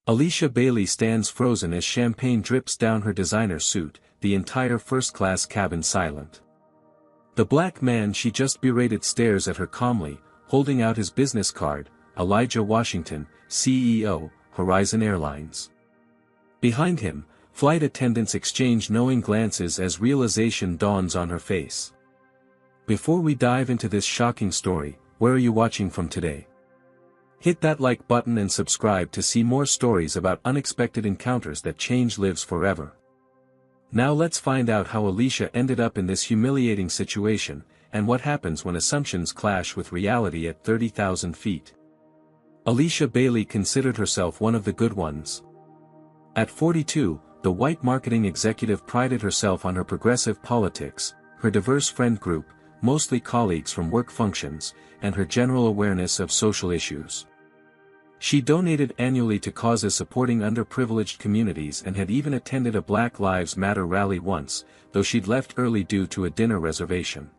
Alicia Bailey stands frozen as champagne drips down her designer suit, the entire first-class cabin silent. The black man she just berated stares at her calmly, holding out his business card, Elijah Washington, CEO, Horizon Airlines. Behind him, flight attendants exchange knowing glances as realization dawns on her face. Before we dive into this shocking story, where are you watching from today? Hit that like button and subscribe to see more stories about unexpected encounters that change lives forever. Now let's find out how Alicia ended up in this humiliating situation, and what happens when assumptions clash with reality at 30,000 feet. Alicia Bailey considered herself one of the good ones. At 42, the white marketing executive prided herself on her progressive politics, her diverse friend group, mostly colleagues from work functions, and her general awareness of social issues. She donated annually to causes supporting underprivileged communities and had even attended a Black Lives Matter rally once, though she'd left early due to a dinner reservation.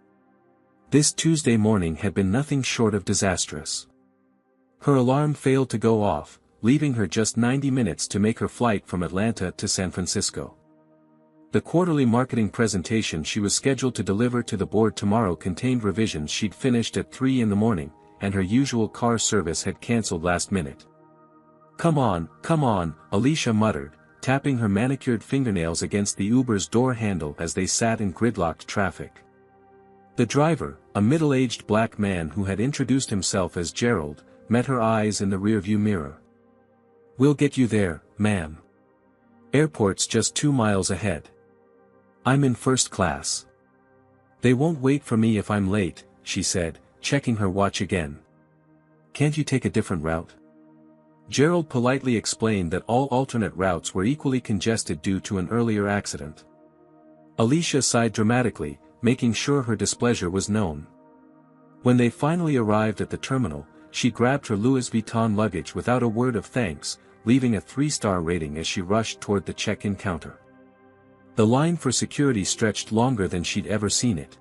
This Tuesday morning had been nothing short of disastrous. Her alarm failed to go off, leaving her just 90 minutes to make her flight from Atlanta to San Francisco. The quarterly marketing presentation she was scheduled to deliver to the board tomorrow contained revisions she'd finished at 3 in the morning, and her usual car service had cancelled last minute. Come on, Alicia muttered, tapping her manicured fingernails against the Uber's door handle as they sat in gridlocked traffic. The driver, a middle-aged black man who had introduced himself as Gerald, met her eyes in the rearview mirror. "We'll get you there, ma'am. Airport's just 2 miles ahead. I'm in first class. They won't wait for me if I'm late," she said, checking her watch again. "Can't you take a different route?" Gerald politely explained that all alternate routes were equally congested due to an earlier accident. Alicia sighed dramatically, making sure her displeasure was known. When they finally arrived at the terminal, she grabbed her Louis Vuitton luggage without a word of thanks, leaving a 3-star rating as she rushed toward the check-in counter. The line for security stretched longer than she'd ever seen it.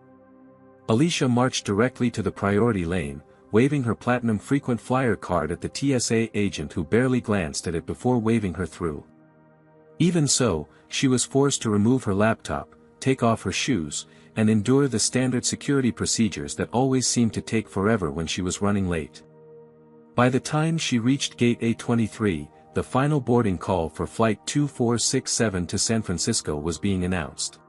Alicia marched directly to the priority lane, waving her platinum frequent flyer card at the TSA agent who barely glanced at it before waving her through. Even so, she was forced to remove her laptop, take off her shoes, and endure the standard security procedures that always seemed to take forever when she was running late. By the time she reached gate A23, the final boarding call for Flight 2467 to San Francisco was being announced.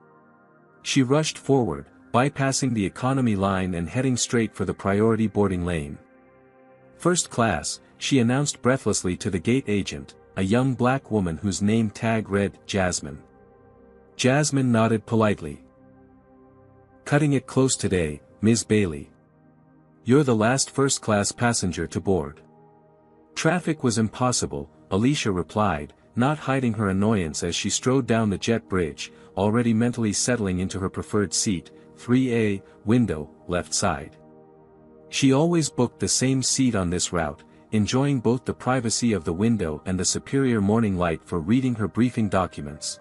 She rushed forward, bypassing the economy line and heading straight for the priority boarding lane. "First class," she announced breathlessly to the gate agent, a young black woman whose name tag read Jasmine. Jasmine nodded politely. "Cutting it close today, Ms. Bailey. You're the last first-class passenger to board." "Traffic was impossible," Alicia replied, not hiding her annoyance as she strode down the jet bridge, already mentally settling into her preferred seat, 3A, window, left side. She always booked the same seat on this route, enjoying both the privacy of the window and the superior morning light for reading her briefing documents.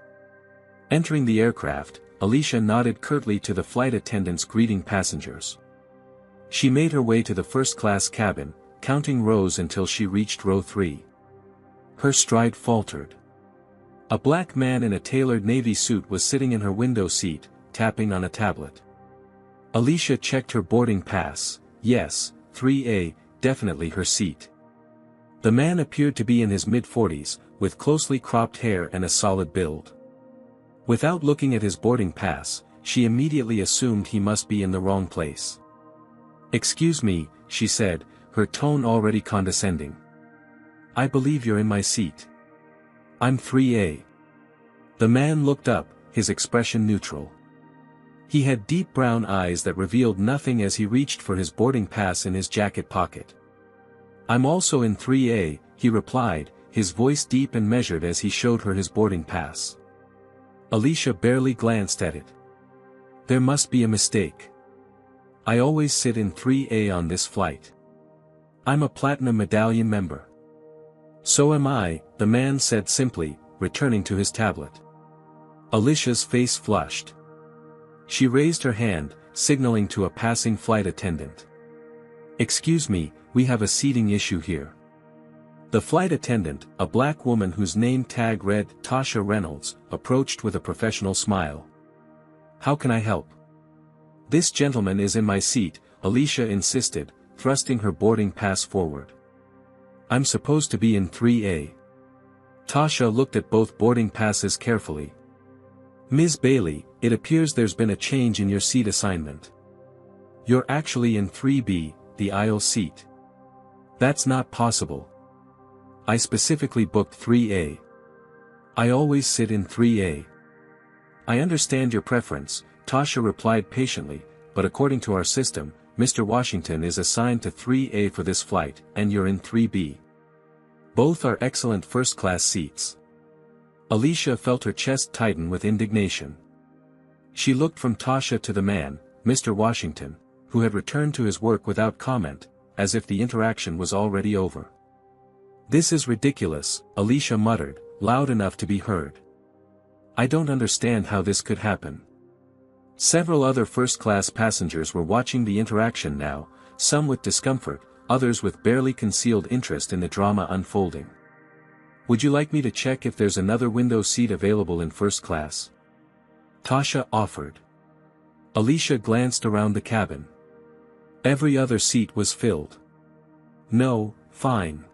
Entering the aircraft, Alicia nodded curtly to the flight attendants greeting passengers. She made her way to the first-class cabin, counting rows until she reached row 3. Her stride faltered. A black man in a tailored navy suit was sitting in her window seat, tapping on a tablet. Alicia checked her boarding pass. Yes, 3A, definitely her seat. The man appeared to be in his mid-40s, with closely cropped hair and a solid build. Without looking at his boarding pass, she immediately assumed he must be in the wrong place. "Excuse me," she said, her tone already condescending. "I believe you're in my seat." "I'm 3A. The man looked up, his expression neutral. He had deep brown eyes that revealed nothing as he reached for his boarding pass in his jacket pocket. "I'm also in 3A, he replied, his voice deep and measured as he showed her his boarding pass. Alicia barely glanced at it. "There must be a mistake. I always sit in 3A on this flight. I'm a Platinum Medallion member." "So am I," the man said simply, returning to his tablet. Alicia's face flushed. She raised her hand, signaling to a passing flight attendant. "Excuse me, we have a seating issue here." The flight attendant, a black woman whose name tag read Tasha Reynolds, approached with a professional smile. "How can I help?" "This gentleman is in my seat," Alicia insisted, thrusting her boarding pass forward. "I'm supposed to be in 3A. Tasha looked at both boarding passes carefully. "Ms. Bailey, it appears there's been a change in your seat assignment. You're actually in 3B, the aisle seat." "That's not possible. I specifically booked 3A. I always sit in 3A. "I understand your preference," Tasha replied patiently, "but according to our system, Mr. Washington is assigned to 3A for this flight, and you're in 3B. Both are excellent first-class seats." Alicia felt her chest tighten with indignation. She looked from Tasha to the man, Mr. Washington, who had returned to his work without comment, as if the interaction was already over. "This is ridiculous," Alicia muttered, loud enough to be heard. "I don't understand how this could happen." Several other first-class passengers were watching the interaction now, some with discomfort, others with barely concealed interest in the drama unfolding. "Would you like me to check if there's another window seat available in first class?" Tasha offered. Alicia glanced around the cabin. Every other seat was filled. "No, fine.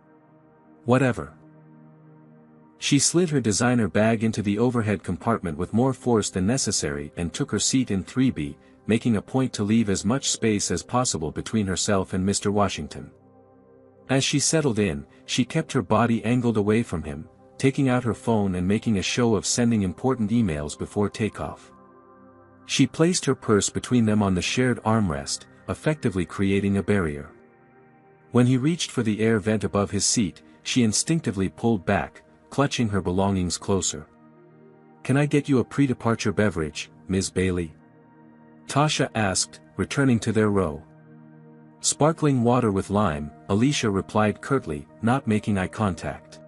Whatever." She slid her designer bag into the overhead compartment with more force than necessary and took her seat in 3B, making a point to leave as much space as possible between herself and Mr. Washington. As she settled in, she kept her body angled away from him, taking out her phone and making a show of sending important emails before takeoff. She placed her purse between them on the shared armrest, effectively creating a barrier. When he reached for the air vent above his seat, she instinctively pulled back, clutching her belongings closer. "Can I get you a pre-departure beverage, Ms. Bailey?" Tasha asked, returning to their row. "Sparkling water with lime," Alicia replied curtly, not making eye contact.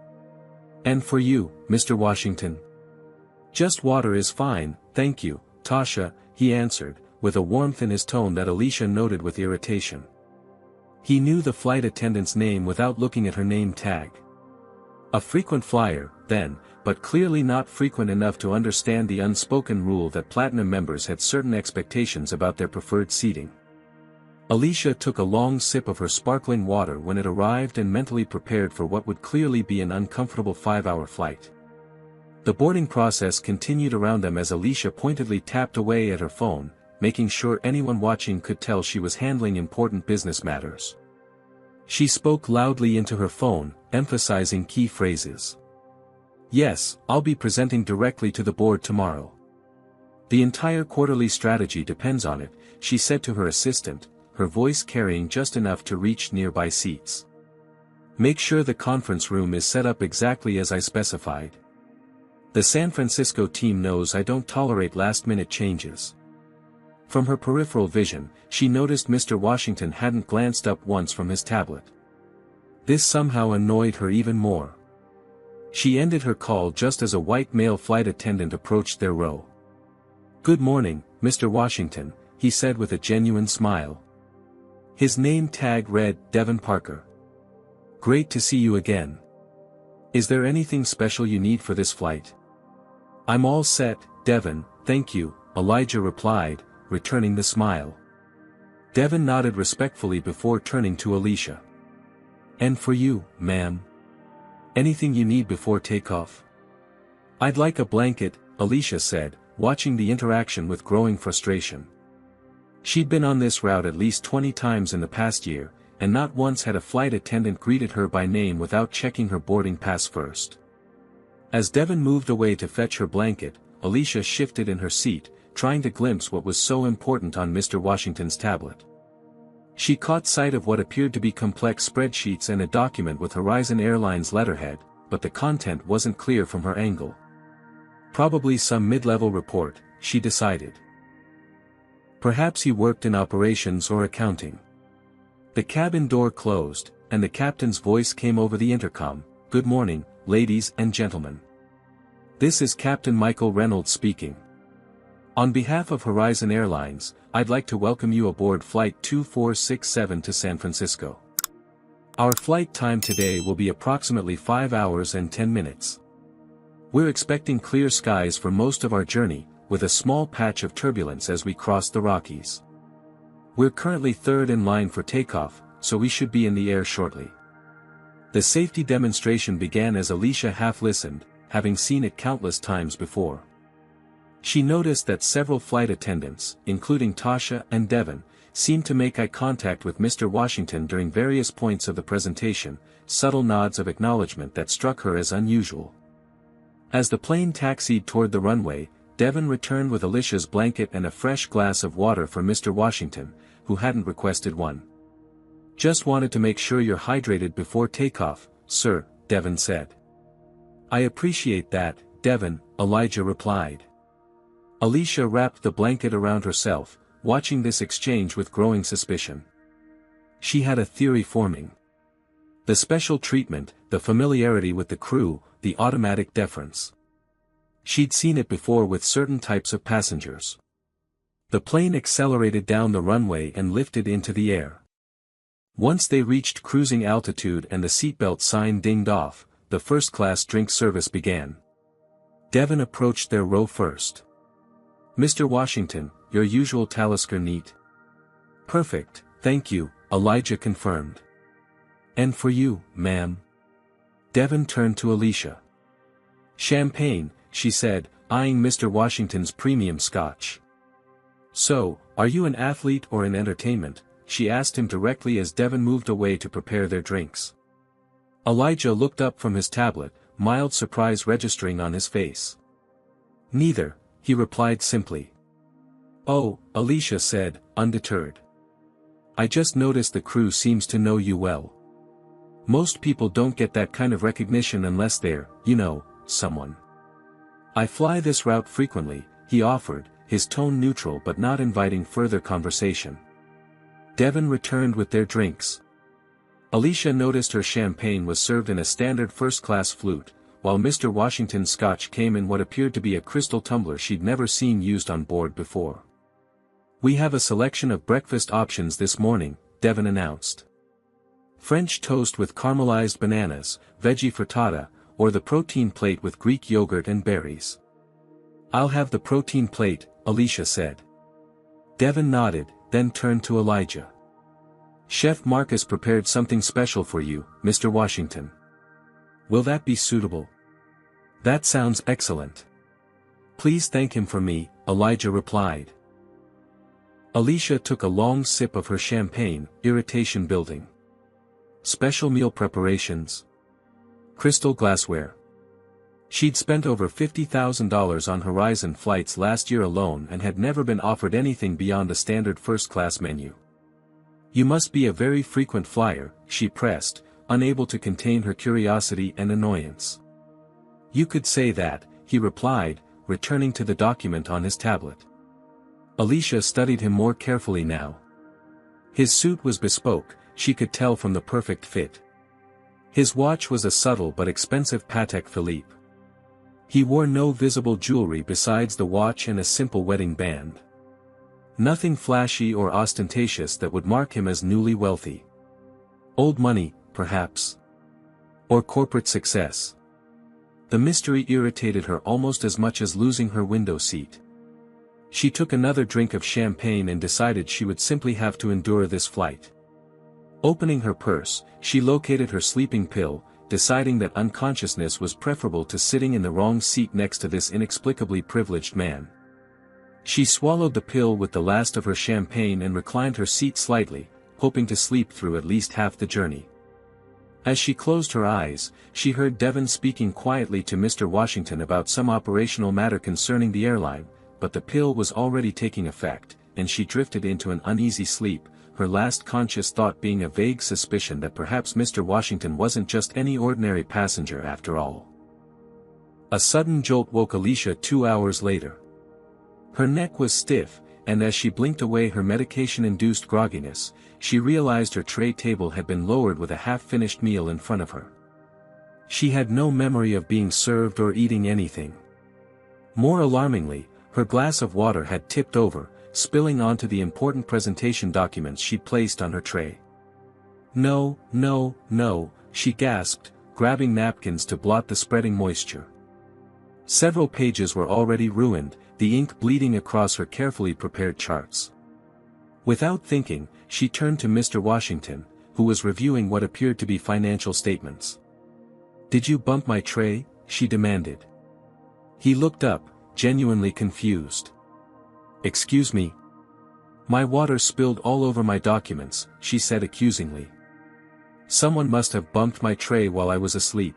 "And for you, Mr. Washington?" "Just water is fine, thank you, Tasha," he answered, with a warmth in his tone that Alicia noted with irritation. He knew the flight attendant's name without looking at her name tag. A frequent flyer, then, but clearly not frequent enough to understand the unspoken rule that Platinum members had certain expectations about their preferred seating. Alicia took a long sip of her sparkling water when it arrived and mentally prepared for what would clearly be an uncomfortable 5-hour flight. The boarding process continued around them as Alicia pointedly tapped away at her phone, making sure anyone watching could tell she was handling important business matters. She spoke loudly into her phone, emphasizing key phrases. "Yes, I'll be presenting directly to the board tomorrow. The entire quarterly strategy depends on it," she said to her assistant, her voice carrying just enough to reach nearby seats. "Make sure the conference room is set up exactly as I specified. The San Francisco team knows I don't tolerate last-minute changes." From her peripheral vision, she noticed Mr. Washington hadn't glanced up once from his tablet. This somehow annoyed her even more. She ended her call just as a white male flight attendant approached their row. "Good morning, Mr. Washington," he said with a genuine smile. His name tag read Devin Parker. "Great to see you again. Is there anything special you need for this flight?" "I'm all set, Devin, thank you," Elijah replied, returning the smile. Devin nodded respectfully before turning to Alicia. "And for you, ma'am? Anything you need before takeoff?" "I'd like a blanket," Alicia said, watching the interaction with growing frustration. She'd been on this route at least 20 times in the past year, and not once had a flight attendant greeted her by name without checking her boarding pass first. As Devin moved away to fetch her blanket, Alicia shifted in her seat, trying to glimpse what was so important on Mr. Washington's tablet. She caught sight of what appeared to be complex spreadsheets and a document with Horizon Airlines letterhead, but the content wasn't clear from her angle. Probably some mid-level report, she decided. Perhaps he worked in operations or accounting. The cabin door closed, and the captain's voice came over the intercom. "Good morning, ladies and gentlemen. This is Captain Michael Reynolds speaking. On behalf of Horizon Airlines, I'd like to welcome you aboard Flight 2467 to San Francisco. Our flight time today will be approximately 5 hours and 10 minutes. We're expecting clear skies for most of our journey, with a small patch of turbulence as we cross the Rockies. We're currently third in line for takeoff, so we should be in the air shortly. The safety demonstration began as Alicia half listened, having seen it countless times before. She noticed that several flight attendants, including Tasha and Devon, seemed to make eye contact with Mr. Washington during various points of the presentation, subtle nods of acknowledgement that struck her as unusual. As the plane taxied toward the runway, Devon returned with Alicia's blanket and a fresh glass of water for Mr. Washington, who hadn't requested one. "Just wanted to make sure you're hydrated before takeoff, sir," Devon said. "I appreciate that, Devon," Elijah replied. Alicia wrapped the blanket around herself, watching this exchange with growing suspicion. She had a theory forming. The special treatment, the familiarity with the crew, the automatic deference. She'd seen it before with certain types of passengers. The plane accelerated down the runway and lifted into the air. Once they reached cruising altitude and the seatbelt sign dinged off, the first-class drink service began. Devon approached their row first. "Mr. Washington, your usual Talisker neat?" "Perfect, thank you," Elijah confirmed. "And for you, ma'am?" Devon turned to Alicia. "Champagne," she said, eyeing Mr. Washington's premium scotch. "So, are you an athlete or in entertainment?" she asked him directly as Devon moved away to prepare their drinks. Elijah looked up from his tablet, mild surprise registering on his face. "Neither," he replied simply. "Oh," Alicia said, undeterred. "I just noticed the crew seems to know you well. Most people don't get that kind of recognition unless they're, someone. I fly this route frequently," he offered, his tone neutral but not inviting further conversation. Devon returned with their drinks. Alicia noticed her champagne was served in a standard first-class flute, while Mr. Washington's scotch came in what appeared to be a crystal tumbler she'd never seen used on board before. "We have a selection of breakfast options this morning," Devon announced. "French toast with caramelized bananas, veggie frittata, or the protein plate with Greek yogurt and berries." "I'll have the protein plate," Alicia said. Devon nodded, then turned to Elijah. "Chef Marcus prepared something special for you, Mr. Washington. Will that be suitable?" "That sounds excellent. Please thank him for me," Elijah replied. Alicia took a long sip of her champagne, irritation building. Special meal preparations. Crystal glassware. She'd spent over $50,000 on Horizon flights last year alone and had never been offered anything beyond the standard first-class menu. "You must be a very frequent flyer," she pressed, unable to contain her curiosity and annoyance. "You could say that," he replied, returning to the document on his tablet. Alicia studied him more carefully now. His suit was bespoke, she could tell from the perfect fit. His watch was a subtle but expensive Patek Philippe. He wore no visible jewelry besides the watch and a simple wedding band. Nothing flashy or ostentatious that would mark him as newly wealthy. Old money, perhaps. Or corporate success. The mystery irritated her almost as much as losing her window seat. She took another drink of champagne and decided she would simply have to endure this flight. Opening her purse, she located her sleeping pill, deciding that unconsciousness was preferable to sitting in the wrong seat next to this inexplicably privileged man. She swallowed the pill with the last of her champagne and reclined her seat slightly, hoping to sleep through at least half the journey. As she closed her eyes, she heard Devon speaking quietly to Mr. Washington about some operational matter concerning the airline, but the pill was already taking effect, and she drifted into an uneasy sleep, her last conscious thought being a vague suspicion that perhaps Mr. Washington wasn't just any ordinary passenger after all. A sudden jolt woke Alicia 2 hours later. Her neck was stiff, and as she blinked away her medication-induced grogginess, she realized her tray table had been lowered with a half-finished meal in front of her. She had no memory of being served or eating anything. More alarmingly, her glass of water had tipped over, spilling onto the important presentation documents she'd placed on her tray. No, no, no, she gasped, grabbing napkins to blot the spreading moisture. Several pages were already ruined, the ink bleeding across her carefully prepared charts. Without thinking, she turned to Mr. Washington, who was reviewing what appeared to be financial statements. "Did you bump my tray?" she demanded. He looked up, genuinely confused. "Excuse me?" "My water spilled all over my documents," she said accusingly. "Someone must have bumped my tray while I was asleep."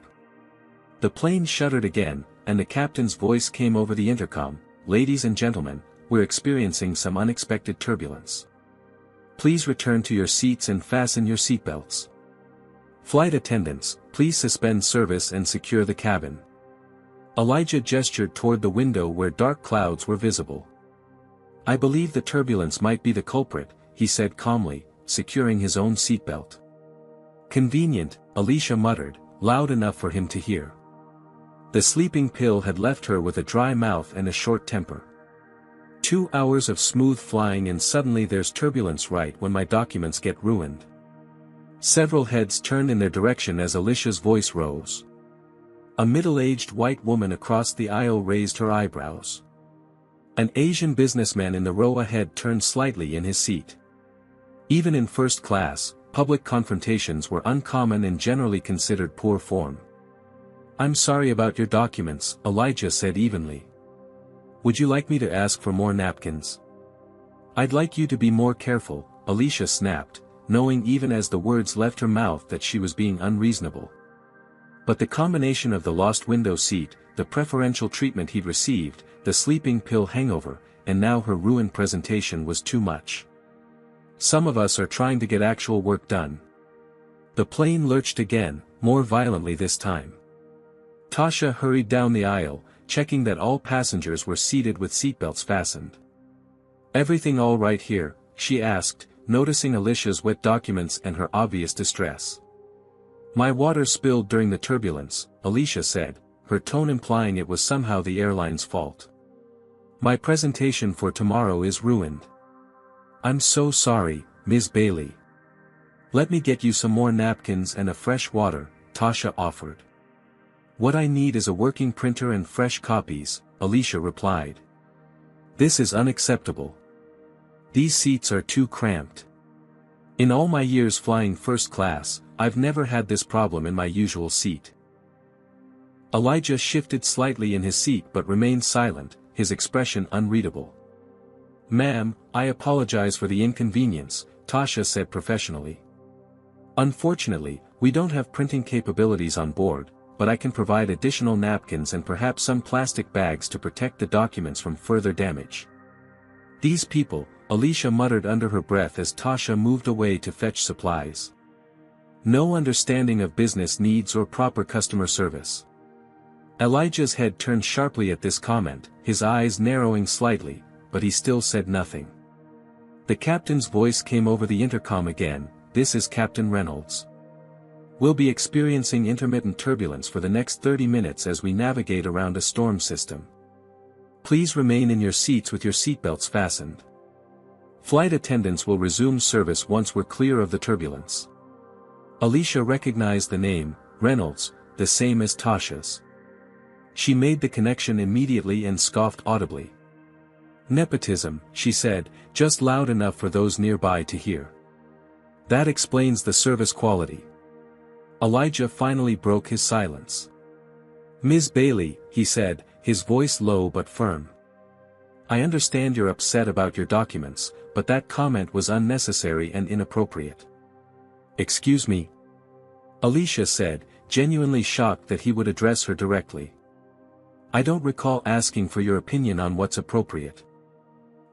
The plane shuddered again, and the captain's voice came over the intercom. "Ladies and gentlemen, we're experiencing some unexpected turbulence. Please return to your seats and fasten your seatbelts. Flight attendants, please suspend service and secure the cabin." Elijah gestured toward the window where dark clouds were visible. "I believe the turbulence might be the culprit," he said calmly, securing his own seatbelt. "Convenient," Alicia muttered, loud enough for him to hear. The sleeping pill had left her with a dry mouth and a short temper. 2 hours of smooth flying and suddenly there's turbulence right when my documents get ruined. Several heads turned in their direction as Alicia's voice rose. A middle-aged white woman across the aisle raised her eyebrows. An Asian businessman in the row ahead turned slightly in his seat. Even in first class, public confrontations were uncommon and generally considered poor form. "I'm sorry about your documents," Elijah said evenly. "Would you like me to ask for more napkins?" "I'd like you to be more careful," Alicia snapped, knowing even as the words left her mouth that she was being unreasonable. But the combination of the lost window seat, the preferential treatment he'd received, the sleeping pill hangover, and now her ruined presentation was too much. "Some of us are trying to get actual work done." The plane lurched again, more violently this time. Tasha hurried down the aisle, checking that all passengers were seated with seatbelts fastened. "Everything all right here?" she asked, noticing Alicia's wet documents and her obvious distress. "My water spilled during the turbulence," Alicia said, her tone implying it was somehow the airline's fault. "My presentation for tomorrow is ruined." "I'm so sorry, Ms. Bailey." "Let me get you some more napkins and a fresh water," Tasha offered. "What I need is a working printer and fresh copies," Alicia replied. "This is unacceptable. These seats are too cramped. In all my years flying first class, I've never had this problem in my usual seat." Elijah shifted slightly in his seat but remained silent, his expression unreadable. "Ma'am, I apologize for the inconvenience," Tasha said professionally. "Unfortunately, we don't have printing capabilities on board, but I can provide additional napkins and perhaps some plastic bags to protect the documents from further damage." "These people," Alicia muttered under her breath as Tasha moved away to fetch supplies. "No understanding of business needs or proper customer service." Elijah's head turned sharply at this comment, his eyes narrowing slightly, but he still said nothing. The captain's voice came over the intercom again. "This is Captain Reynolds. We'll be experiencing intermittent turbulence for the next 30 minutes as we navigate around a storm system. Please remain in your seats with your seatbelts fastened. Flight attendants will resume service once we're clear of the turbulence." Alicia recognized the name, Reynolds, the same as Tasha's. She made the connection immediately and scoffed audibly. "Nepotism," she said, just loud enough for those nearby to hear. "That explains the service quality." Elijah finally broke his silence. "Ms. Bailey," he said, his voice low but firm. "I understand you're upset about your documents, but that comment was unnecessary and inappropriate." "Excuse me?" Alicia said, genuinely shocked that he would address her directly. "I don't recall asking for your opinion on what's appropriate.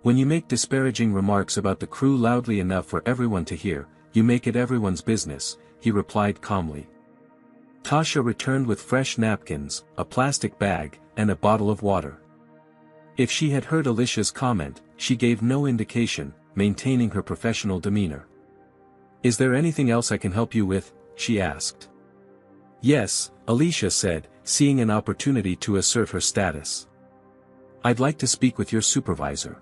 When you make disparaging remarks about the crew loudly enough for everyone to hear, you make it everyone's business," he replied calmly. Tasha returned with fresh napkins, a plastic bag, and a bottle of water. If she had heard Alicia's comment, she gave no indication, maintaining her professional demeanor. "Is there anything else I can help you with?" she asked. "Yes," Alicia said, seeing an opportunity to assert her status. "I'd like to speak with your supervisor.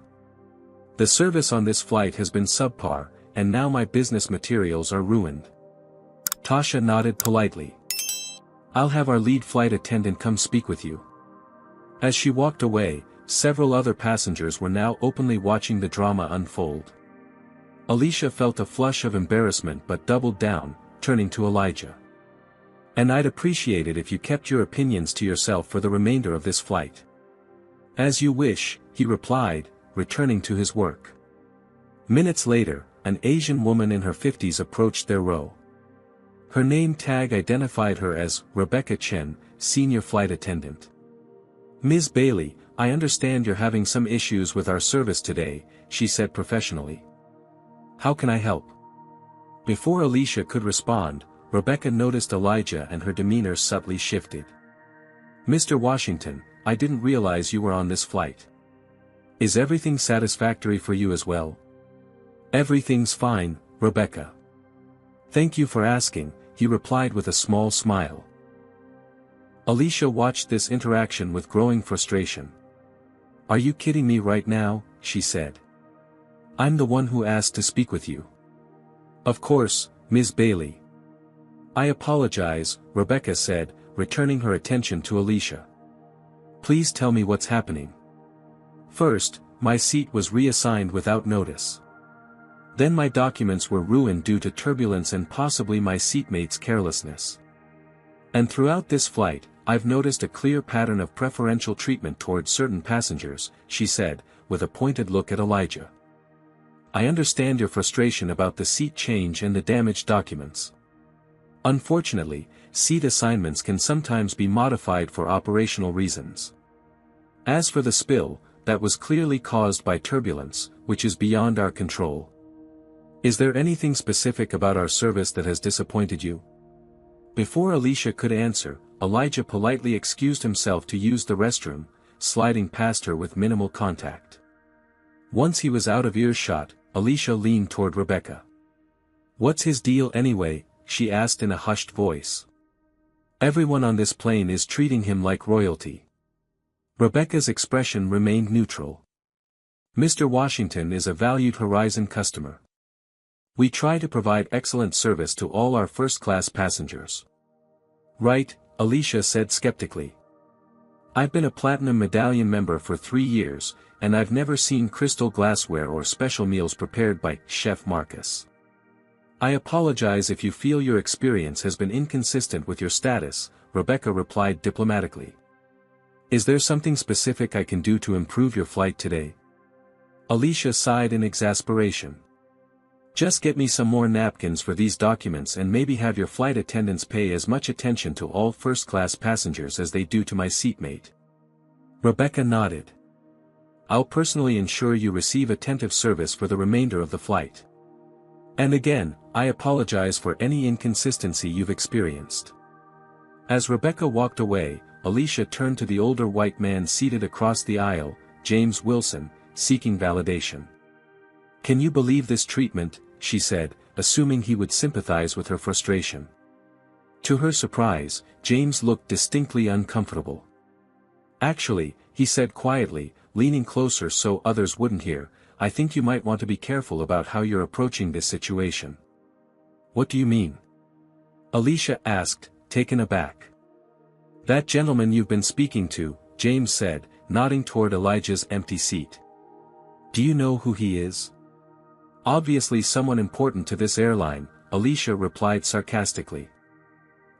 The service on this flight has been subpar, and now my business materials are ruined. Tasha nodded politely. I'll have our lead flight attendant come speak with you. As she walked away, several other passengers were now openly watching the drama unfold. Alicia felt a flush of embarrassment but doubled down, turning to Elijah. And I'd appreciate it if you kept your opinions to yourself for the remainder of this flight. As you wish, he replied, returning to his work. Minutes later, an Asian woman in her 50s approached their row. Her name tag identified her as Rebecca Chen, senior flight attendant. Ms. Bailey, I understand you're having some issues with our service today, she said professionally. How can I help? Before Alicia could respond, Rebecca noticed Elijah and her demeanor subtly shifted. Mr. Washington, I didn't realize you were on this flight. Is everything satisfactory for you as well? Everything's fine, Rebecca. Thank you for asking, he replied with a small smile. Alicia watched this interaction with growing frustration. Are you kidding me right now? She said. I'm the one who asked to speak with you. Of course, Ms. Bailey. I apologize, Rebecca said, returning her attention to Alicia. Please tell me what's happening. First, my seat was reassigned without notice. Then my documents were ruined due to turbulence and possibly my seatmate's carelessness. And throughout this flight, I've noticed a clear pattern of preferential treatment towards certain passengers, she said, with a pointed look at Elijah. I understand your frustration about the seat change and the damaged documents. Unfortunately, seat assignments can sometimes be modified for operational reasons. As for the spill, that was clearly caused by turbulence, which is beyond our control. Is there anything specific about our service that has disappointed you? Before Alicia could answer, Elijah politely excused himself to use the restroom, sliding past her with minimal contact. Once he was out of earshot, Alicia leaned toward Rebecca. What's his deal anyway? She asked in a hushed voice. Everyone on this plane is treating him like royalty. Rebecca's expression remained neutral. Mr. Washington is a valued Horizon customer. We try to provide excellent service to all our first-class passengers. Right, Alicia said skeptically. I've been a Platinum Medallion member for 3 years, and I've never seen crystal glassware or special meals prepared by Chef Marcus. I apologize if you feel your experience has been inconsistent with your status, Rebecca replied diplomatically. Is there something specific I can do to improve your flight today? Alicia sighed in exasperation. Just get me some more napkins for these documents and maybe have your flight attendants pay as much attention to all first-class passengers as they do to my seatmate. Rebecca nodded. I'll personally ensure you receive attentive service for the remainder of the flight. And again, I apologize for any inconsistency you've experienced. As Rebecca walked away, Alicia turned to the older white man seated across the aisle, James Wilson, seeking validation. Can you believe this treatment? She said, assuming he would sympathize with her frustration. To her surprise, James looked distinctly uncomfortable. Actually, he said quietly, leaning closer so others wouldn't hear, I think you might want to be careful about how you're approaching this situation. What do you mean? Alicia asked, taken aback. That gentleman you've been speaking to, James said, nodding toward Elijah's empty seat. Do you know who he is? Obviously someone important to this airline, Alicia replied sarcastically.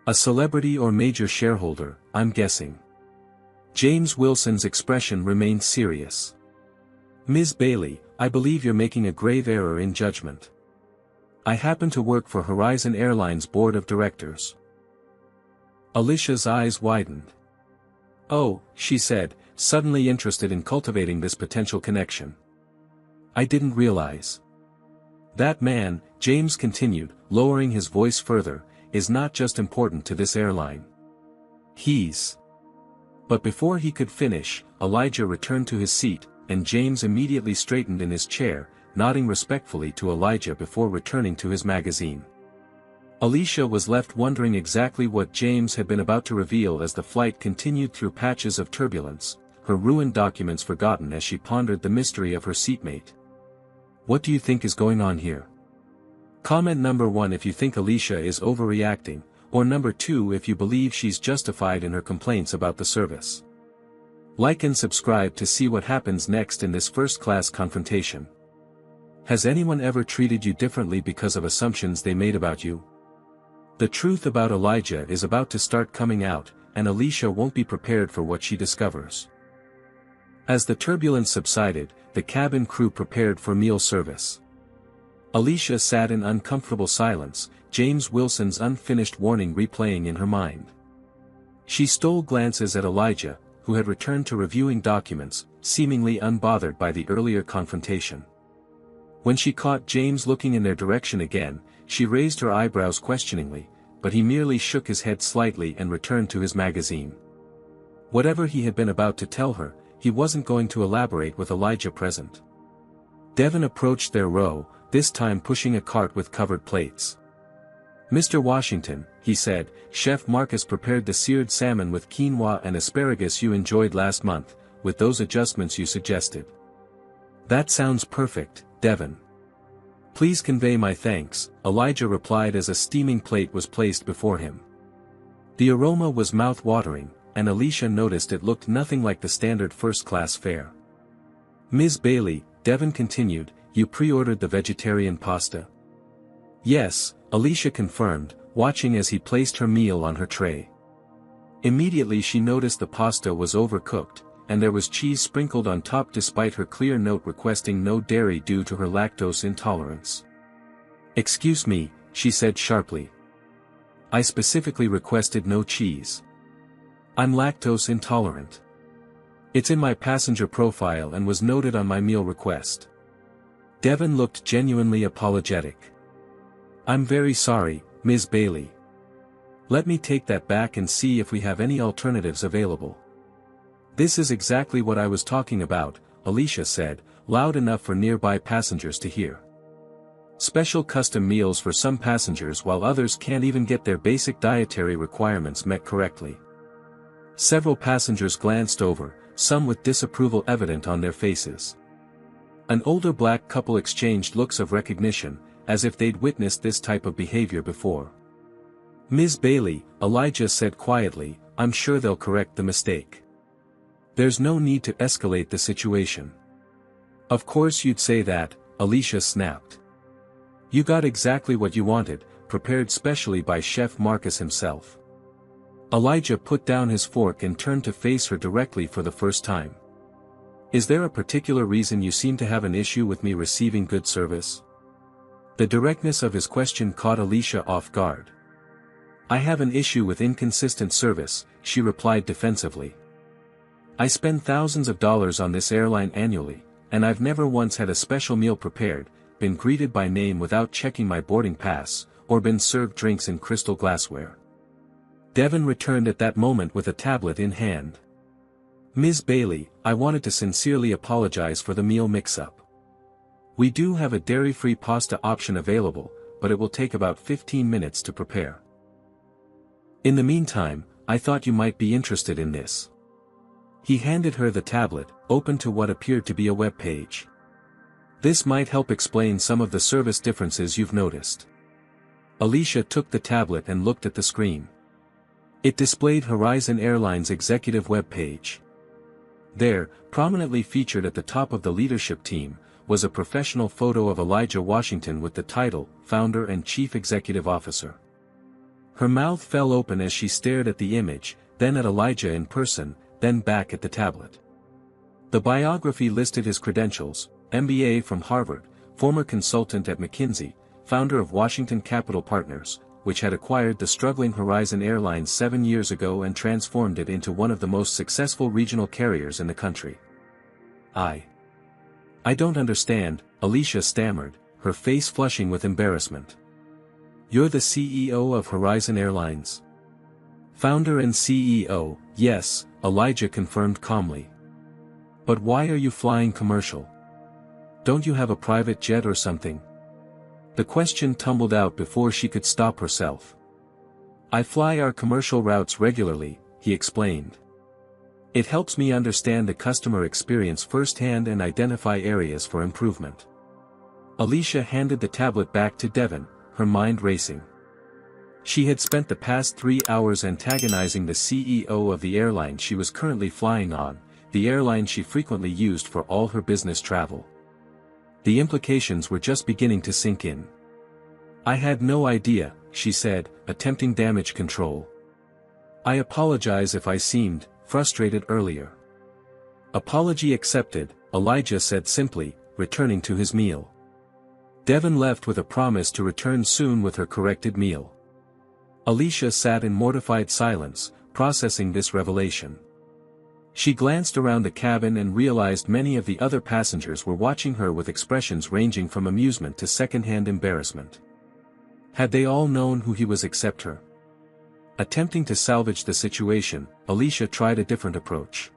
A celebrity or major shareholder, I'm guessing. James Wilson's expression remained serious. Ms. Bailey, I believe you're making a grave error in judgment. I happen to work for Horizon Airline's board of directors. Alicia's eyes widened. Oh, she said, suddenly interested in cultivating this potential connection. I didn't realize. That man, James continued, lowering his voice further, is not just important to this airline. He's... But before he could finish, Elijah returned to his seat, and James immediately straightened in his chair, nodding respectfully to Elijah before returning to his magazine. Alicia was left wondering exactly what James had been about to reveal as the flight continued through patches of turbulence, her ruined documents forgotten as she pondered the mystery of her seatmate. What do you think is going on here? Comment number 1 if you think Alicia is overreacting, or number 2 if you believe she's justified in her complaints about the service. Like and subscribe to see what happens next in this first-class confrontation. Has anyone ever treated you differently because of assumptions they made about you? The truth about Elijah is about to start coming out, and Alicia won't be prepared for what she discovers. As the turbulence subsided, the cabin crew prepared for meal service. Alicia sat in uncomfortable silence, James Wilson's unfinished warning replaying in her mind. She stole glances at Elijah, who had returned to reviewing documents, seemingly unbothered by the earlier confrontation. When she caught James looking in their direction again, she raised her eyebrows questioningly, but he merely shook his head slightly and returned to his magazine. Whatever he had been about to tell her, he wasn't going to elaborate with Elijah present. Devon approached their row, this time pushing a cart with covered plates. "Mr. Washington," he said, "Chef Marcus prepared the seared salmon with quinoa and asparagus you enjoyed last month, with those adjustments you suggested." "That sounds perfect, Devon. Please convey my thanks," Elijah replied as a steaming plate was placed before him. The aroma was mouth-watering, and Alicia noticed it looked nothing like the standard first-class fare. "Ms. Bailey," Devon continued, "you pre-ordered the vegetarian pasta?" "Yes," Alicia confirmed, watching as he placed her meal on her tray. Immediately she noticed the pasta was overcooked, and there was cheese sprinkled on top despite her clear note requesting no dairy due to her lactose intolerance. "Excuse me," she said sharply. "I specifically requested no cheese. I'm lactose intolerant. It's in my passenger profile and was noted on my meal request." Devon looked genuinely apologetic. "I'm very sorry, Ms. Bailey. Let me take that back and see if we have any alternatives available." "This is exactly what I was talking about," Alicia said, loud enough for nearby passengers to hear. "Special custom meals for some passengers while others can't even get their basic dietary requirements met correctly." Several passengers glanced over, some with disapproval evident on their faces. An older black couple exchanged looks of recognition, as if they'd witnessed this type of behavior before. "Ms. Bailey," Elijah said quietly, "I'm sure they'll correct the mistake. There's no need to escalate the situation." "Of course you'd say that," Alicia snapped. "You got exactly what you wanted, prepared specially by Chef Marcus himself." Elijah put down his fork and turned to face her directly for the first time. "Is there a particular reason you seem to have an issue with me receiving good service?" The directness of his question caught Alicia off guard. "I have an issue with inconsistent service," she replied defensively. "I spend thousands of dollars on this airline annually, and I've never once had a special meal prepared, been greeted by name without checking my boarding pass, or been served drinks in crystal glassware." Devon returned at that moment with a tablet in hand. "Ms. Bailey, I wanted to sincerely apologize for the meal mix-up. We do have a dairy-free pasta option available, but it will take about 15 minutes to prepare. In the meantime, I thought you might be interested in this." He handed her the tablet, open to what appeared to be a web page. "This might help explain some of the service differences you've noticed." Alicia took the tablet and looked at the screen. It displayed Horizon Airlines' executive web page. There, prominently featured at the top of the leadership team, was a professional photo of Elijah Washington with the title, Founder and Chief Executive Officer. Her mouth fell open as she stared at the image, then at Elijah in person, then back at the tablet. The biography listed his credentials: MBA from Harvard, former consultant at McKinsey, founder of Washington Capital Partners, which had acquired the struggling Horizon Airlines 7 years ago and transformed it into one of the most successful regional carriers in the country. I don't understand," Alicia stammered, her face flushing with embarrassment. "You're the CEO of Horizon Airlines?" "Founder and CEO, yes," Elijah confirmed calmly. "But why are you flying commercial? Don't you have a private jet or something?" The question tumbled out before she could stop herself. "I fly our commercial routes regularly," he explained. "It helps me understand the customer experience firsthand and identify areas for improvement." Alicia handed the tablet back to Devon, her mind racing. She had spent the past 3 hours antagonizing the CEO of the airline she was currently flying on, the airline she frequently used for all her business travel. The implications were just beginning to sink in. "I had no idea," she said, attempting damage control. "I apologize if I seemed frustrated earlier." "Apology accepted," Elijah said simply, returning to his meal. Devon left with a promise to return soon with her corrected meal. Alicia sat in mortified silence, processing this revelation. She glanced around the cabin and realized many of the other passengers were watching her with expressions ranging from amusement to second-hand embarrassment. Had they all known who he was except her? Attempting to salvage the situation, Alicia tried a different approach.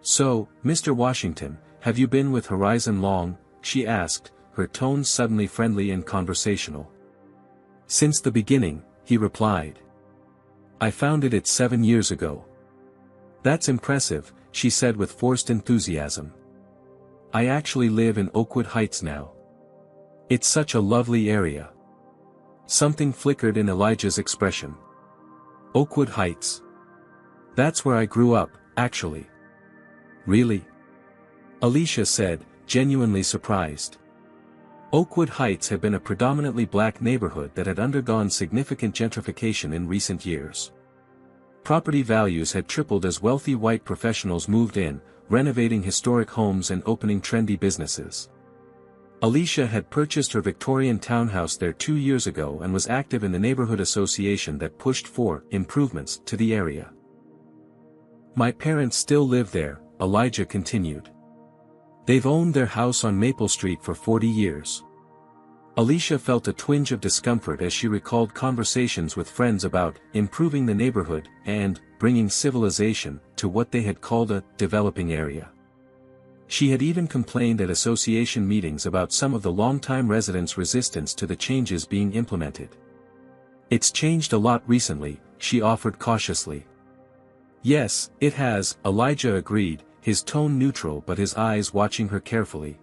"So, Mr. Washington, have you been with Horizon long?" she asked, her tone suddenly friendly and conversational. "Since the beginning," he replied. "I founded it 7 years ago." "That's impressive," she said with forced enthusiasm. "I actually live in Oakwood Heights now. It's such a lovely area." Something flickered in Elijah's expression. "Oakwood Heights? That's where I grew up, actually." "Really?" Alicia said, genuinely surprised. Oakwood Heights had been a predominantly black neighborhood that had undergone significant gentrification in recent years. Property values had tripled as wealthy white professionals moved in, renovating historic homes and opening trendy businesses. Alicia had purchased her Victorian townhouse there 2 years ago and was active in the neighborhood association that pushed for improvements to the area. "My parents still live there," Elijah continued. "They've owned their house on Maple Street for 40 years. Alicia felt a twinge of discomfort as she recalled conversations with friends about improving the neighborhood and bringing civilization to what they had called a developing area. She had even complained at association meetings about some of the longtime residents' resistance to the changes being implemented. "It's changed a lot recently," she offered cautiously. "Yes, it has," Elijah agreed, his tone neutral but his eyes watching her carefully.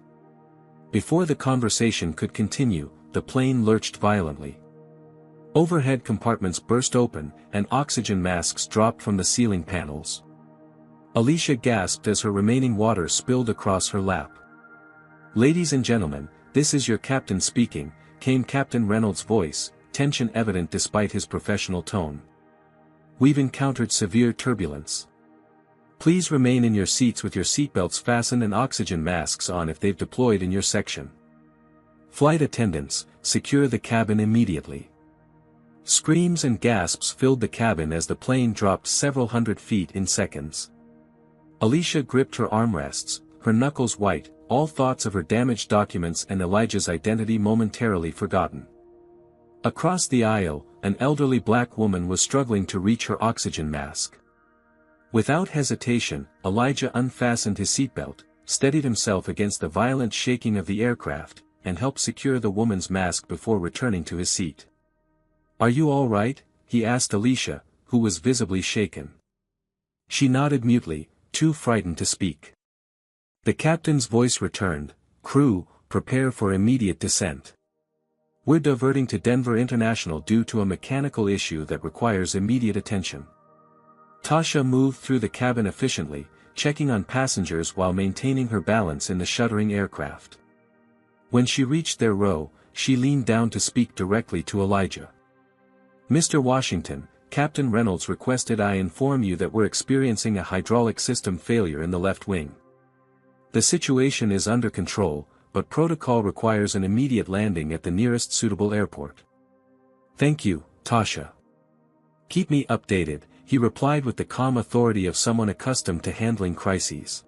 Before the conversation could continue, the plane lurched violently. Overhead compartments burst open, and oxygen masks dropped from the ceiling panels. Alicia gasped as her remaining water spilled across her lap. "Ladies and gentlemen, this is your captain speaking," came Captain Reynolds' voice, tension evident despite his professional tone. "We've encountered severe turbulence. Please remain in your seats with your seatbelts fastened and oxygen masks on if they've deployed in your section. Flight attendants, secure the cabin immediately." Screams and gasps filled the cabin as the plane dropped several hundred feet in seconds. Alicia gripped her armrests, her knuckles white, all thoughts of her damaged documents and Elijah's identity momentarily forgotten. Across the aisle, an elderly black woman was struggling to reach her oxygen mask. Without hesitation, Elijah unfastened his seatbelt, steadied himself against the violent shaking of the aircraft, and helped secure the woman's mask before returning to his seat. "Are you all right?" he asked Alicia, who was visibly shaken. She nodded mutely, too frightened to speak. The captain's voice returned, "Crew, prepare for immediate descent. We're diverting to Denver International due to a mechanical issue that requires immediate attention." Tasha moved through the cabin efficiently, checking on passengers while maintaining her balance in the shuddering aircraft. When she reached their row, she leaned down to speak directly to Elijah. "Mr. Washington, Captain Reynolds requested I inform you that we're experiencing a hydraulic system failure in the left wing. The situation is under control, but protocol requires an immediate landing at the nearest suitable airport." "Thank you, Tasha. Keep me updated," he replied with the calm authority of someone accustomed to handling crises.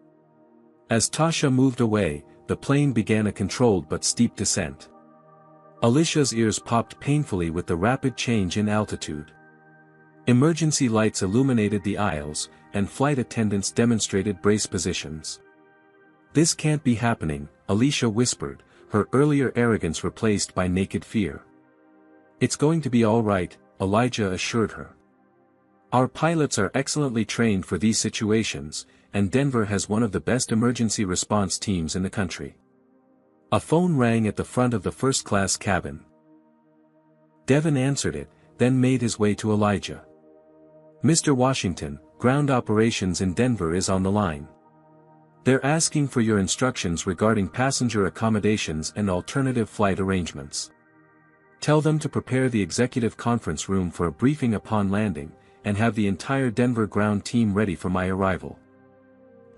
As Tasha moved away, the plane began a controlled but steep descent. Alicia's ears popped painfully with the rapid change in altitude. Emergency lights illuminated the aisles, and flight attendants demonstrated brace positions. "This can't be happening," Alicia whispered, her earlier arrogance replaced by naked fear. "It's going to be all right," Elijah assured her. "Our pilots are excellently trained for these situations, and Denver has one of the best emergency response teams in the country." A phone rang at the front of the first-class cabin. Devon answered it, then made his way to Elijah. "Mr. Washington, ground operations in Denver is on the line. They're asking for your instructions regarding passenger accommodations and alternative flight arrangements. Tell them to prepare the executive conference room for a briefing upon landing, and have the entire Denver ground team ready for my arrival.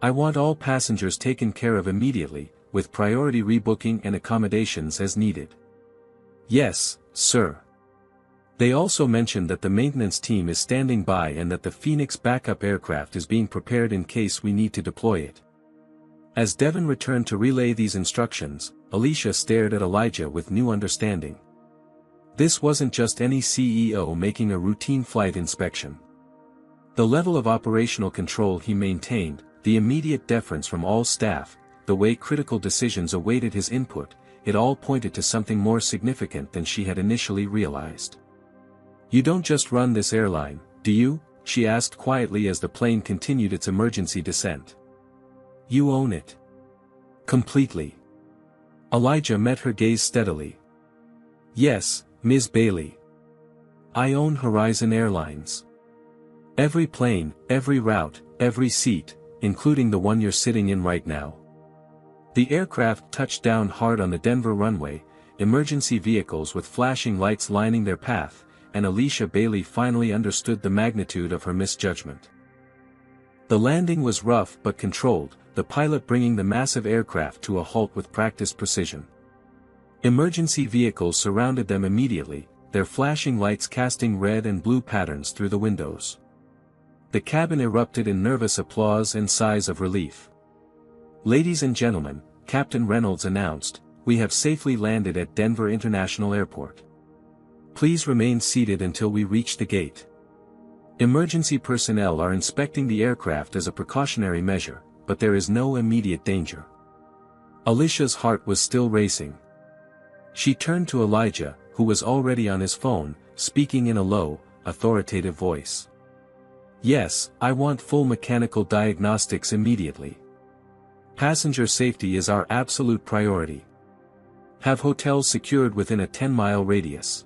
I want all passengers taken care of immediately, with priority rebooking and accommodations as needed." "Yes, sir." They also mentioned that the maintenance team is standing by and that the Phoenix backup aircraft is being prepared in case we need to deploy it. As Devon returned to relay these instructions, Alicia stared at Elijah with new understanding. This wasn't just any CEO making a routine flight inspection. The level of operational control he maintained, the immediate deference from all staff, the way critical decisions awaited his input, it all pointed to something more significant than she had initially realized. "You don't just run this airline, do you?" she asked quietly as the plane continued its emergency descent. "You own it. Completely." Elijah met her gaze steadily. "Yes, Ms. Bailey. I own Horizon Airlines. Every plane, every route, every seat, including the one you're sitting in right now." The aircraft touched down hard on the Denver runway, emergency vehicles with flashing lights lining their path, and Alicia Bailey finally understood the magnitude of her misjudgment. The landing was rough but controlled, the pilot bringing the massive aircraft to a halt with practiced precision. Emergency vehicles surrounded them immediately, their flashing lights casting red and blue patterns through the windows. The cabin erupted in nervous applause and sighs of relief. "Ladies and gentlemen," Captain Reynolds announced, "we have safely landed at Denver International Airport. Please remain seated until we reach the gate. Emergency personnel are inspecting the aircraft as a precautionary measure, but there is no immediate danger." Alicia's heart was still racing. She turned to Elijah, who was already on his phone, speaking in a low, authoritative voice. "Yes, I want full mechanical diagnostics immediately. Passenger safety is our absolute priority. Have hotels secured within a 10-mile radius.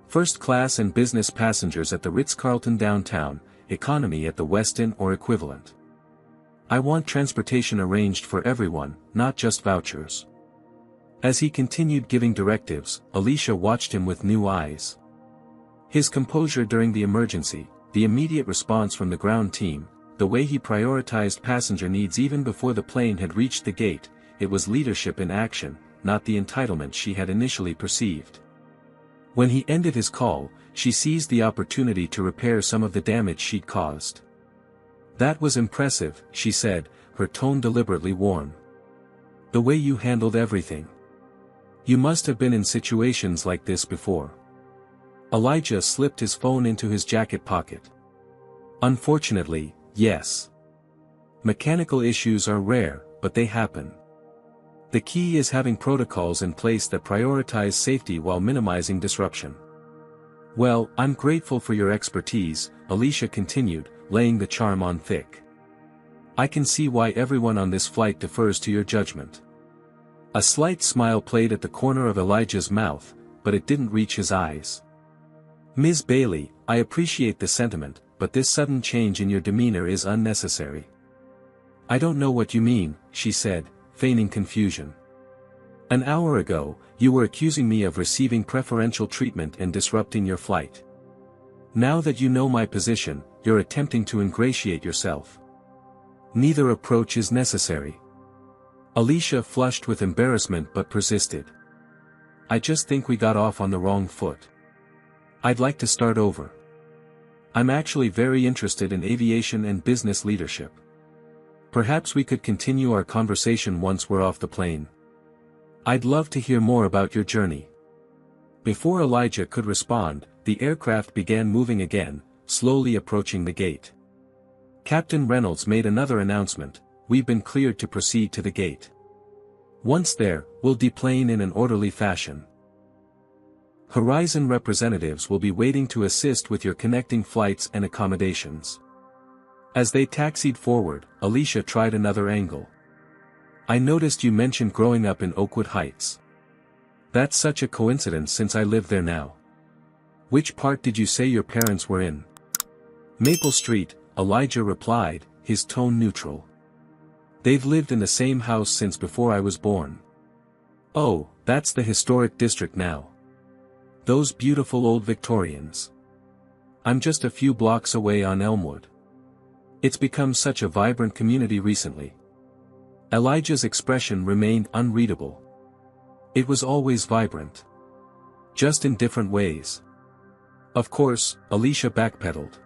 First class and business passengers at the Ritz-Carlton downtown, economy at the Westin or equivalent. I want transportation arranged for everyone, not just vouchers." As he continued giving directives, Alicia watched him with new eyes. His composure during the emergency, the immediate response from the ground team, the way he prioritized passenger needs even before the plane had reached the gate, it was leadership in action, not the entitlement she had initially perceived. When he ended his call, she seized the opportunity to repair some of the damage she'd caused. "That was impressive," she said, her tone deliberately warm. "The way you handled everything. You must have been in situations like this before." Elijah slipped his phone into his jacket pocket. "Unfortunately, yes. Mechanical issues are rare, but they happen. The key is having protocols in place that prioritize safety while minimizing disruption." "Well, I'm grateful for your expertise," Alicia continued, laying the charm on thick. "I can see why everyone on this flight defers to your judgment." A slight smile played at the corner of Elijah's mouth, but it didn't reach his eyes. "Ms. Bailey, I appreciate the sentiment, but this sudden change in your demeanor is unnecessary." "I don't know what you mean," she said, feigning confusion. "An hour ago, you were accusing me of receiving preferential treatment and disrupting your flight. Now that you know my position, you're attempting to ingratiate yourself. Neither approach is necessary." Alicia flushed with embarrassment but persisted. "I just think we got off on the wrong foot. I'd like to start over. I'm actually very interested in aviation and business leadership. Perhaps we could continue our conversation once we're off the plane. I'd love to hear more about your journey." Before Elijah could respond, the aircraft began moving again, slowly approaching the gate. Captain Reynolds made another announcement: "We've been cleared to proceed to the gate. Once there, we'll deplane in an orderly fashion. Horizon representatives will be waiting to assist with your connecting flights and accommodations." As they taxied forward, Alicia tried another angle. "I noticed you mentioned growing up in Oakwood Heights. That's such a coincidence since I live there now." Which part did you say your parents were in? Maple Street, Elijah replied, his tone neutral. They've lived in the same house since before I was born. Oh, that's the historic district now. Those beautiful old Victorians. I'm just a few blocks away on Elmwood. It's become such a vibrant community recently. Elijah's expression remained unreadable. It was always vibrant. Just in different ways. Of course, Alicia backpedaled.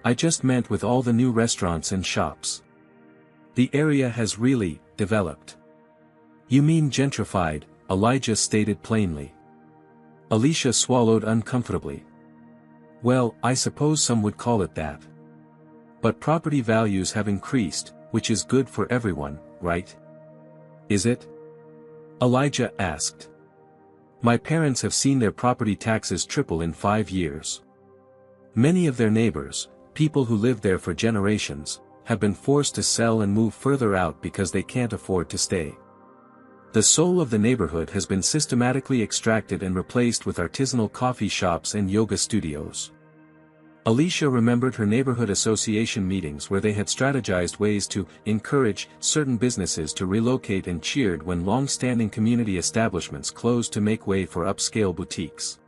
I just meant with all the new restaurants and shops. The area has really developed. You mean gentrified, Elijah stated plainly. Alicia swallowed uncomfortably. Well, I suppose some would call it that. But property values have increased, which is good for everyone, right? Is it? Elijah asked. My parents have seen their property taxes triple in 5 years. Many of their neighbors, people who lived there for generations, have been forced to sell and move further out because they can't afford to stay. The soul of the neighborhood has been systematically extracted and replaced with artisanal coffee shops and yoga studios. Alicia remembered her neighborhood association meetings where they had strategized ways to encourage certain businesses to relocate and cheered when long-standing community establishments closed to make way for upscale boutiques.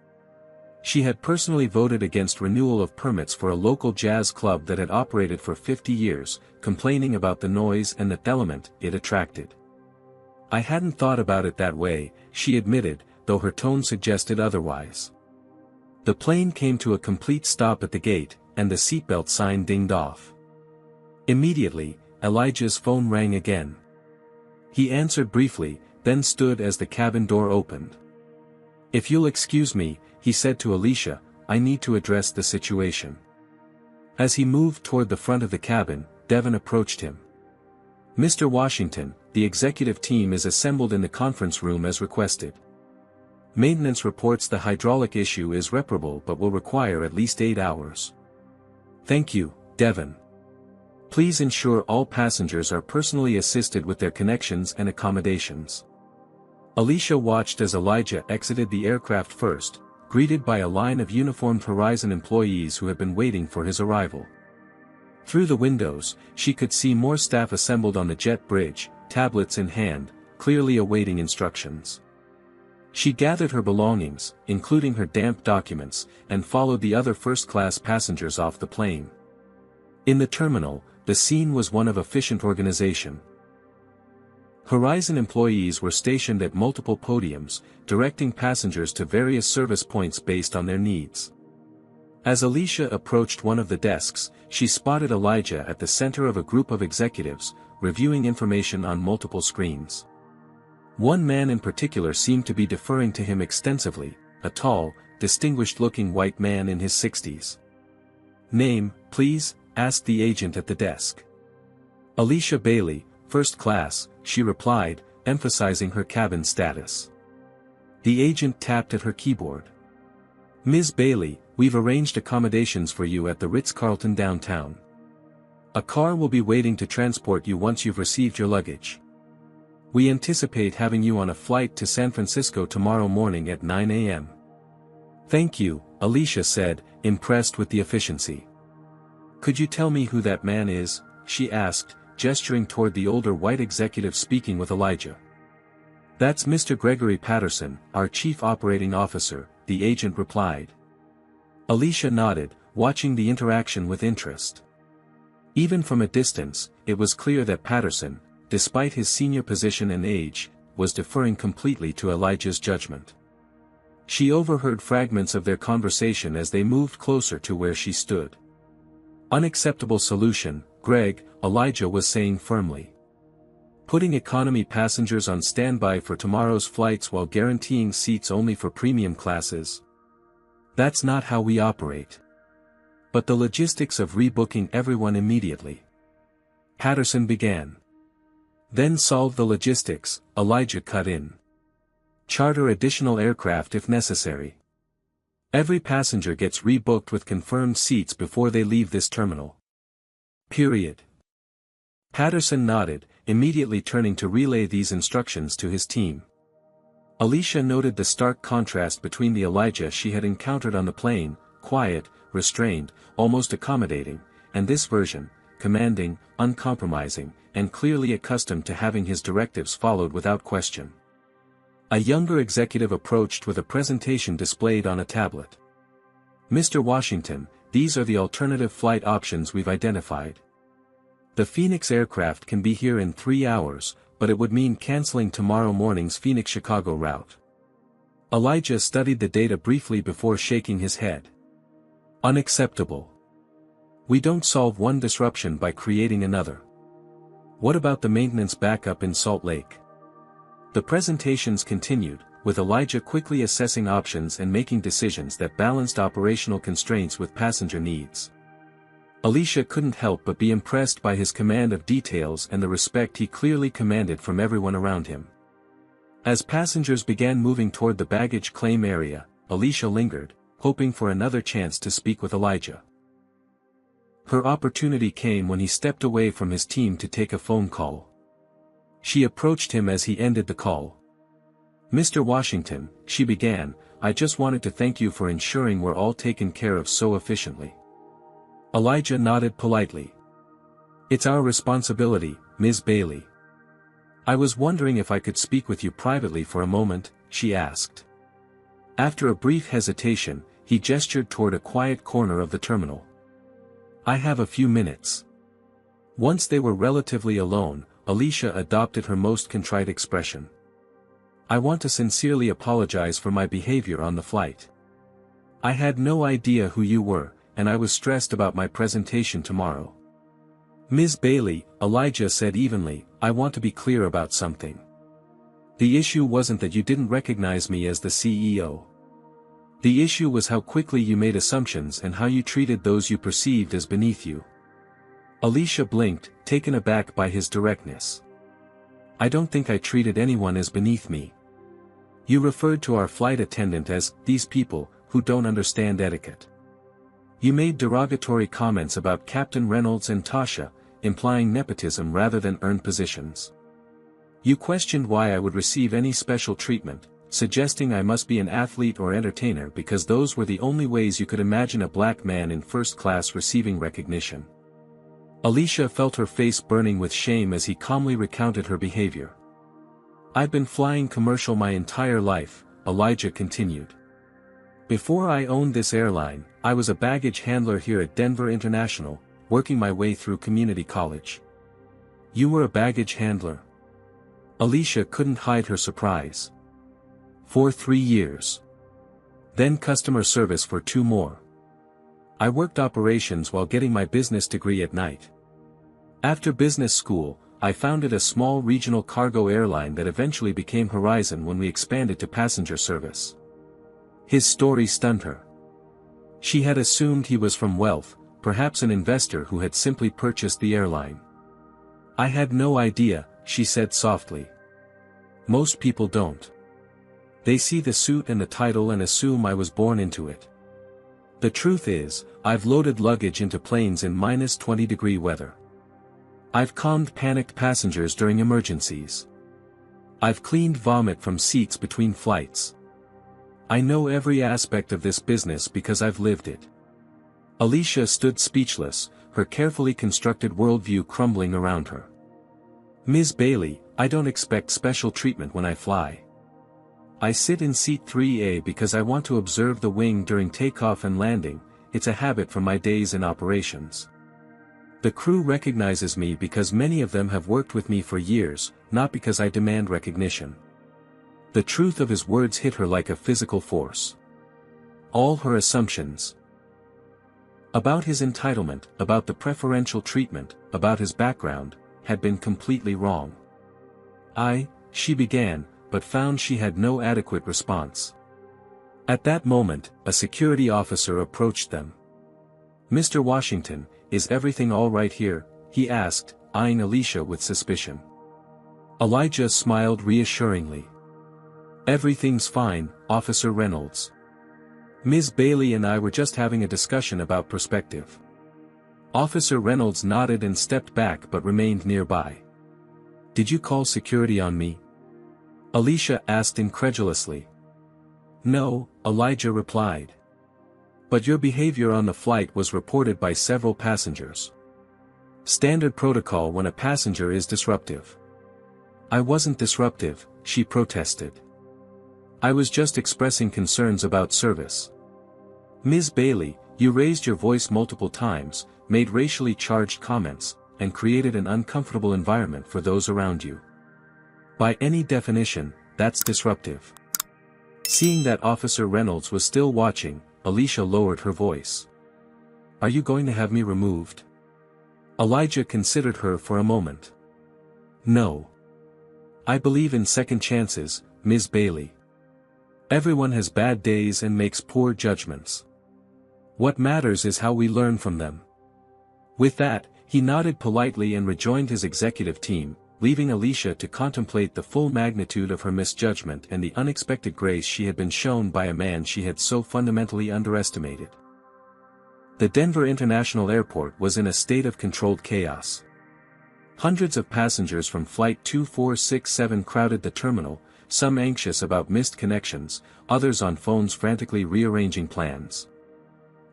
She had personally voted against renewal of permits for a local jazz club that had operated for 50 years, complaining about the noise and the element it attracted. I hadn't thought about it that way, she admitted, though her tone suggested otherwise. The plane came to a complete stop at the gate, and the seatbelt sign dinged off. Immediately, Elijah's phone rang again. He answered briefly, then stood as the cabin door opened. If you'll excuse me, he said to Alicia, I need to address the situation. As he moved toward the front of the cabin, Devon approached him. Mr. Washington, the executive team is assembled in the conference room as requested. Maintenance reports the hydraulic issue is reparable but will require at least 8 hours. Thank you, Devon. Please ensure all passengers are personally assisted with their connections and accommodations. Alicia watched as Elijah exited the aircraft first, greeted by a line of uniformed Horizon employees who had been waiting for his arrival. Through the windows, she could see more staff assembled on the jet bridge, tablets in hand, clearly awaiting instructions. She gathered her belongings, including her damp documents, and followed the other first-class passengers off the plane. In the terminal, the scene was one of efficient organization. Horizon employees were stationed at multiple podiums, directing passengers to various service points based on their needs. As Alicia approached one of the desks, she spotted Elijah at the center of a group of executives, reviewing information on multiple screens. One man in particular seemed to be deferring to him extensively, a tall, distinguished-looking white man in his 60s. Name, please, asked the agent at the desk. Alicia Bailey, first class, she replied, emphasizing her cabin status. The agent tapped at her keyboard. Ms. Bailey, we've arranged accommodations for you at the Ritz-Carlton downtown. A car will be waiting to transport you once you've received your luggage. We anticipate having you on a flight to San Francisco tomorrow morning at 9 a.m. Thank you, Alicia said, impressed with the efficiency. Could you tell me who that man is? She asked, gesturing toward the older white executive speaking with Elijah. That's Mr. Gregory Patterson, our chief operating officer, the agent replied. Alicia nodded, watching the interaction with interest. Even from a distance, it was clear that Patterson, despite his senior position and age, was deferring completely to Elijah's judgment. She overheard fragments of their conversation as they moved closer to where she stood. Unacceptable solution, Greg, Elijah was saying firmly. Putting economy passengers on standby for tomorrow's flights while guaranteeing seats only for premium classes. That's not how we operate. But the logistics of rebooking everyone immediately. Patterson began. Then solve the logistics, Elijah cut in. Charter additional aircraft if necessary. Every passenger gets rebooked with confirmed seats before they leave this terminal. Period. Patterson nodded, immediately turning to relay these instructions to his team. Alicia noted the stark contrast between the Elijah she had encountered on the plane, quiet, restrained, almost accommodating, and this version, commanding, uncompromising, and clearly accustomed to having his directives followed without question. A younger executive approached with a presentation displayed on a tablet. "Mr. Washington, these are the alternative flight options we've identified. The Phoenix aircraft can be here in 3 hours, but it would mean canceling tomorrow morning's Phoenix-Chicago route." Elijah studied the data briefly before shaking his head. "Unacceptable. We don't solve one disruption by creating another. What about the maintenance backup in Salt Lake?" The presentations continued, with Elijah quickly assessing options and making decisions that balanced operational constraints with passenger needs. Alicia couldn't help but be impressed by his command of details and the respect he clearly commanded from everyone around him. As passengers began moving toward the baggage claim area, Alicia lingered, hoping for another chance to speak with Elijah. Her opportunity came when he stepped away from his team to take a phone call. She approached him as he ended the call. "Mr. Washington," she began, "I just wanted to thank you for ensuring we're all taken care of so efficiently." Elijah nodded politely. "It's our responsibility, Ms. Bailey." "I was wondering if I could speak with you privately for a moment," she asked. After a brief hesitation, he gestured toward a quiet corner of the terminal. "I have a few minutes." Once they were relatively alone, Alicia adopted her most contrite expression. "I want to sincerely apologize for my behavior on the flight. I had no idea who you were, and I was stressed about my presentation tomorrow." "Ms. Bailey," Elijah said evenly, "I want to be clear about something. The issue wasn't that you didn't recognize me as the CEO. The issue was how quickly you made assumptions and how you treated those you perceived as beneath you." Alicia blinked, taken aback by his directness. "I don't think I treated anyone as beneath me. You referred to our flight attendant as, these people, who don't understand etiquette. You made derogatory comments about Captain Reynolds and Tasha, implying nepotism rather than earned positions. You questioned why I would receive any special treatment, suggesting I must be an athlete or entertainer because those were the only ways you could imagine a black man in first class receiving recognition." Alicia felt her face burning with shame as he calmly recounted her behavior. "I've been flying commercial my entire life," Elijah continued. "Before I owned this airline, I was a baggage handler here at Denver International, working my way through community college." "You were a baggage handler?" Alicia couldn't hide her surprise. "For 3 years. Then customer service for 2 more. I worked operations while getting my business degree at night. After business school, I founded a small regional cargo airline that eventually became Horizon when we expanded to passenger service." His story stunned her. She had assumed he was from wealth, perhaps an investor who had simply purchased the airline. "I had no idea," she said softly. "Most people don't. They see the suit and the title and assume I was born into it. The truth is, I've loaded luggage into planes in -20-degree weather. I've calmed panicked passengers during emergencies. I've cleaned vomit from seats between flights. I know every aspect of this business because I've lived it." Alicia stood speechless, her carefully constructed worldview crumbling around her. "Ms. Bailey, I don't expect special treatment when I fly. I sit in seat 3A because I want to observe the wing during takeoff and landing. It's a habit from my days in operations. The crew recognizes me because many of them have worked with me for years, not because I demand recognition." The truth of his words hit her like a physical force. All her assumptions about his entitlement, about the preferential treatment, about his background, had been completely wrong. She began, but found she had no adequate response. At that moment, a security officer approached them. "Mr. Washington, is everything all right here?" he asked, eyeing Alicia with suspicion. Elijah smiled reassuringly. "Everything's fine, Officer Reynolds. Ms. Bailey and I were just having a discussion about perspective." Officer Reynolds nodded and stepped back but remained nearby. "Did you call security on me?" Alicia asked incredulously. No, Elijah replied. But your behavior on the flight was reported by several passengers. Standard protocol when a passenger is disruptive. I wasn't disruptive, she protested. I was just expressing concerns about service. Ms. Bailey, you raised your voice multiple times, made racially charged comments, and created an uncomfortable environment for those around you. By any definition, that's disruptive. Seeing that Officer Reynolds was still watching, Alicia lowered her voice. Are you going to have me removed? Elijah considered her for a moment. No. I believe in second chances, Ms. Bailey. Everyone has bad days and makes poor judgments. What matters is how we learn from them. With that, he nodded politely and rejoined his executive team, leaving Alicia to contemplate the full magnitude of her misjudgment and the unexpected grace she had been shown by a man she had so fundamentally underestimated. The Denver International Airport was in a state of controlled chaos. Hundreds of passengers from Flight 2467 crowded the terminal, some anxious about missed connections, others on phones frantically rearranging plans.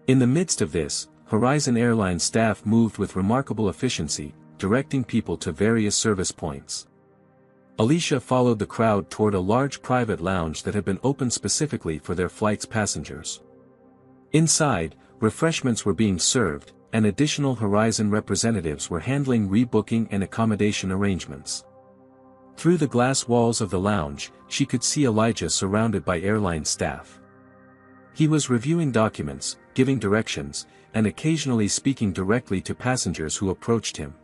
In the midst of this, Horizon Airline staff moved with remarkable efficiency, directing people to various service points. Alicia followed the crowd toward a large private lounge that had been opened specifically for their flight's passengers. Inside, refreshments were being served, and additional Horizon representatives were handling rebooking and accommodation arrangements. Through the glass walls of the lounge, she could see Elijah surrounded by airline staff. He was reviewing documents, giving directions, and occasionally speaking directly to passengers who approached him.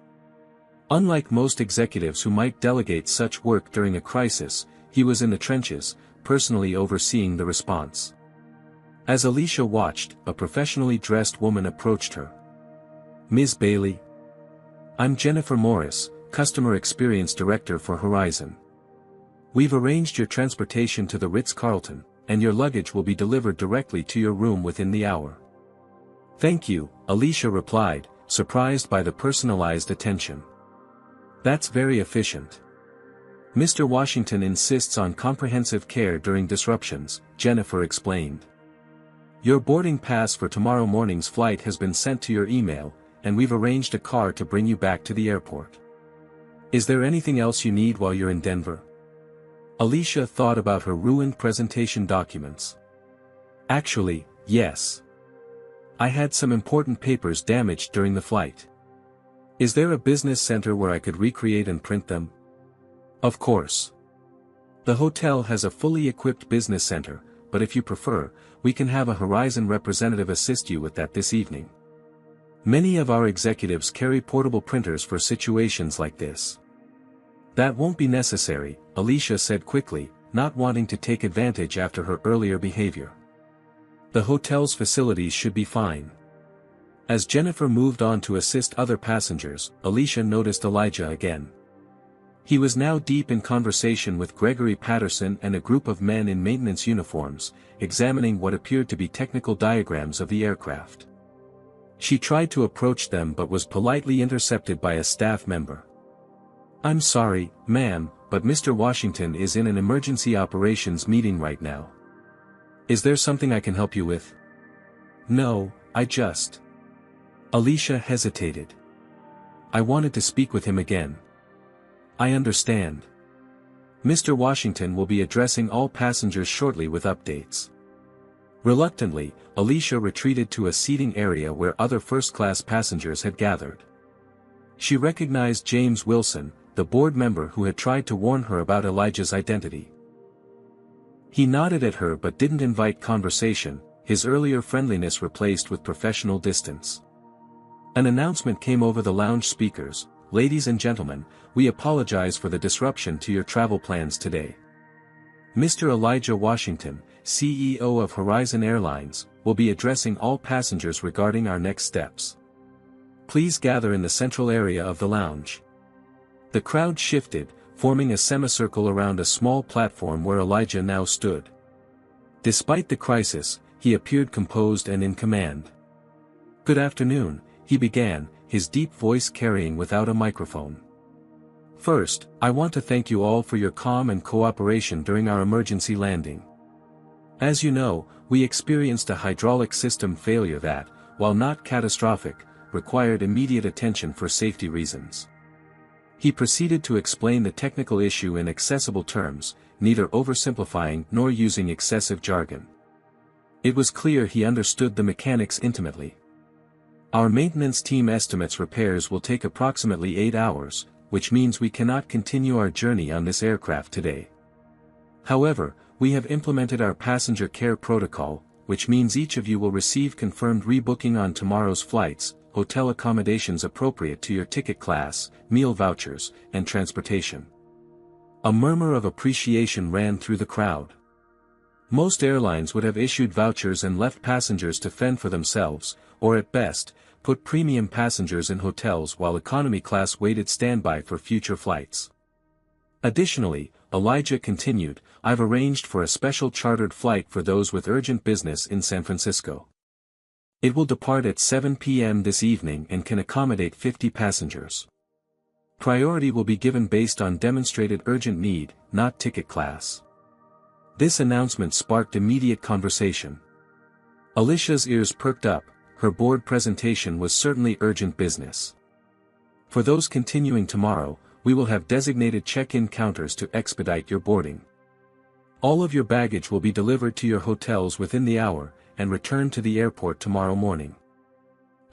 Unlike most executives who might delegate such work during a crisis, he was in the trenches, personally overseeing the response. As Alicia watched, a professionally dressed woman approached her. Ms. Bailey? I'm Jennifer Morris, Customer Experience Director for Horizon. We've arranged your transportation to the Ritz-Carlton, and your luggage will be delivered directly to your room within the hour. Thank you, Alicia replied, surprised by the personalized attention. That's very efficient. Mr. Washington insists on comprehensive care during disruptions, Jennifer explained. Your boarding pass for tomorrow morning's flight has been sent to your email, and we've arranged a car to bring you back to the airport. Is there anything else you need while you're in Denver? Alicia thought about her ruined presentation documents. Actually, yes. I had some important papers damaged during the flight. Is there a business center where I could recreate and print them? Of course. The hotel has a fully equipped business center, but if you prefer, we can have a Horizon representative assist you with that this evening. Many of our executives carry portable printers for situations like this. That won't be necessary, Alicia said quickly, not wanting to take advantage after her earlier behavior. The hotel's facilities should be fine. As Jennifer moved on to assist other passengers, Alicia noticed Elijah again. He was now deep in conversation with Gregory Patterson and a group of men in maintenance uniforms, examining what appeared to be technical diagrams of the aircraft. She tried to approach them but was politely intercepted by a staff member. I'm sorry, ma'am, but Mr. Washington is in an emergency operations meeting right now. Is there something I can help you with? No, I just... Alicia hesitated. I wanted to speak with him again. I understand. Mr. Washington will be addressing all passengers shortly with updates. Reluctantly, Alicia retreated to a seating area where other first-class passengers had gathered. She recognized James Wilson, the board member who had tried to warn her about Elijah's identity. He nodded at her but didn't invite conversation, his earlier friendliness replaced with professional distance. An announcement came over the lounge speakers. Ladies and gentlemen, we apologize for the disruption to your travel plans today. Mr. Elijah Washington, CEO of Horizon Airlines, will be addressing all passengers regarding our next steps. Please gather in the central area of the lounge. The crowd shifted, forming a semicircle around a small platform where Elijah now stood. Despite the crisis, he appeared composed and in command. Good afternoon, he began, his deep voice carrying without a microphone. First, I want to thank you all for your calm and cooperation during our emergency landing. As you know, we experienced a hydraulic system failure that, while not catastrophic, required immediate attention for safety reasons. He proceeded to explain the technical issue in accessible terms, neither oversimplifying nor using excessive jargon. It was clear he understood the mechanics intimately. Our maintenance team estimates repairs will take approximately 8 hours, which means we cannot continue our journey on this aircraft today. However, we have implemented our passenger care protocol, which means each of you will receive confirmed rebooking on tomorrow's flights, hotel accommodations appropriate to your ticket class, meal vouchers, and transportation. A murmur of appreciation ran through the crowd. Most airlines would have issued vouchers and left passengers to fend for themselves, or at best, put premium passengers in hotels while economy class waited standby for future flights. Additionally, Elijah continued, I've arranged for a special chartered flight for those with urgent business in San Francisco. It will depart at 7 p.m. this evening and can accommodate 50 passengers. Priority will be given based on demonstrated urgent need, not ticket class. This announcement sparked immediate conversation. Alicia's ears perked up, her board presentation was certainly urgent business. For those continuing tomorrow, we will have designated check-in counters to expedite your boarding. All of your baggage will be delivered to your hotels within the hour, and returned to the airport tomorrow morning.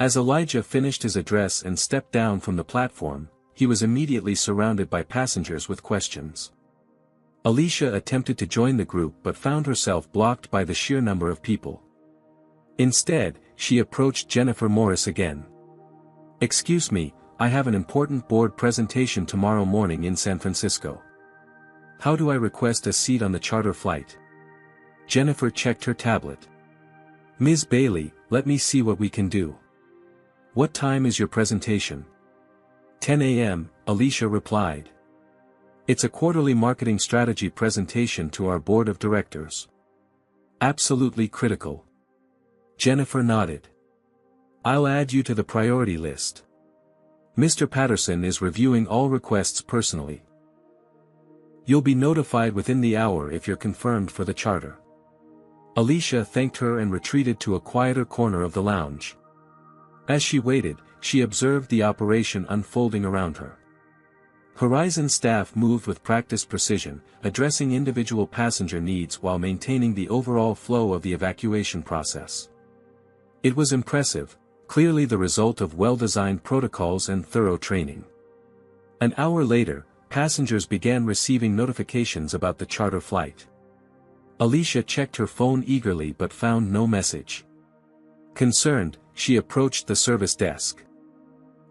As Elijah finished his address and stepped down from the platform, he was immediately surrounded by passengers with questions. Alicia attempted to join the group but found herself blocked by the sheer number of people. Instead, she approached Jennifer Morris again. Excuse me, I have an important board presentation tomorrow morning in San Francisco. How do I request a seat on the charter flight? Jennifer checked her tablet. Ms. Bailey, let me see what we can do. What time is your presentation? 10 a.m., Alicia replied. It's a quarterly marketing strategy presentation to our board of directors. Absolutely critical. Jennifer nodded. I'll add you to the priority list. Mr. Patterson is reviewing all requests personally. You'll be notified within the hour if you're confirmed for the charter. Alicia thanked her and retreated to a quieter corner of the lounge. As she waited, she observed the operation unfolding around her. Horizon staff moved with practiced precision, addressing individual passenger needs while maintaining the overall flow of the evacuation process. It was impressive, clearly the result of well-designed protocols and thorough training. An hour later, passengers began receiving notifications about the charter flight. Alicia checked her phone eagerly but found no message. Concerned, she approached the service desk.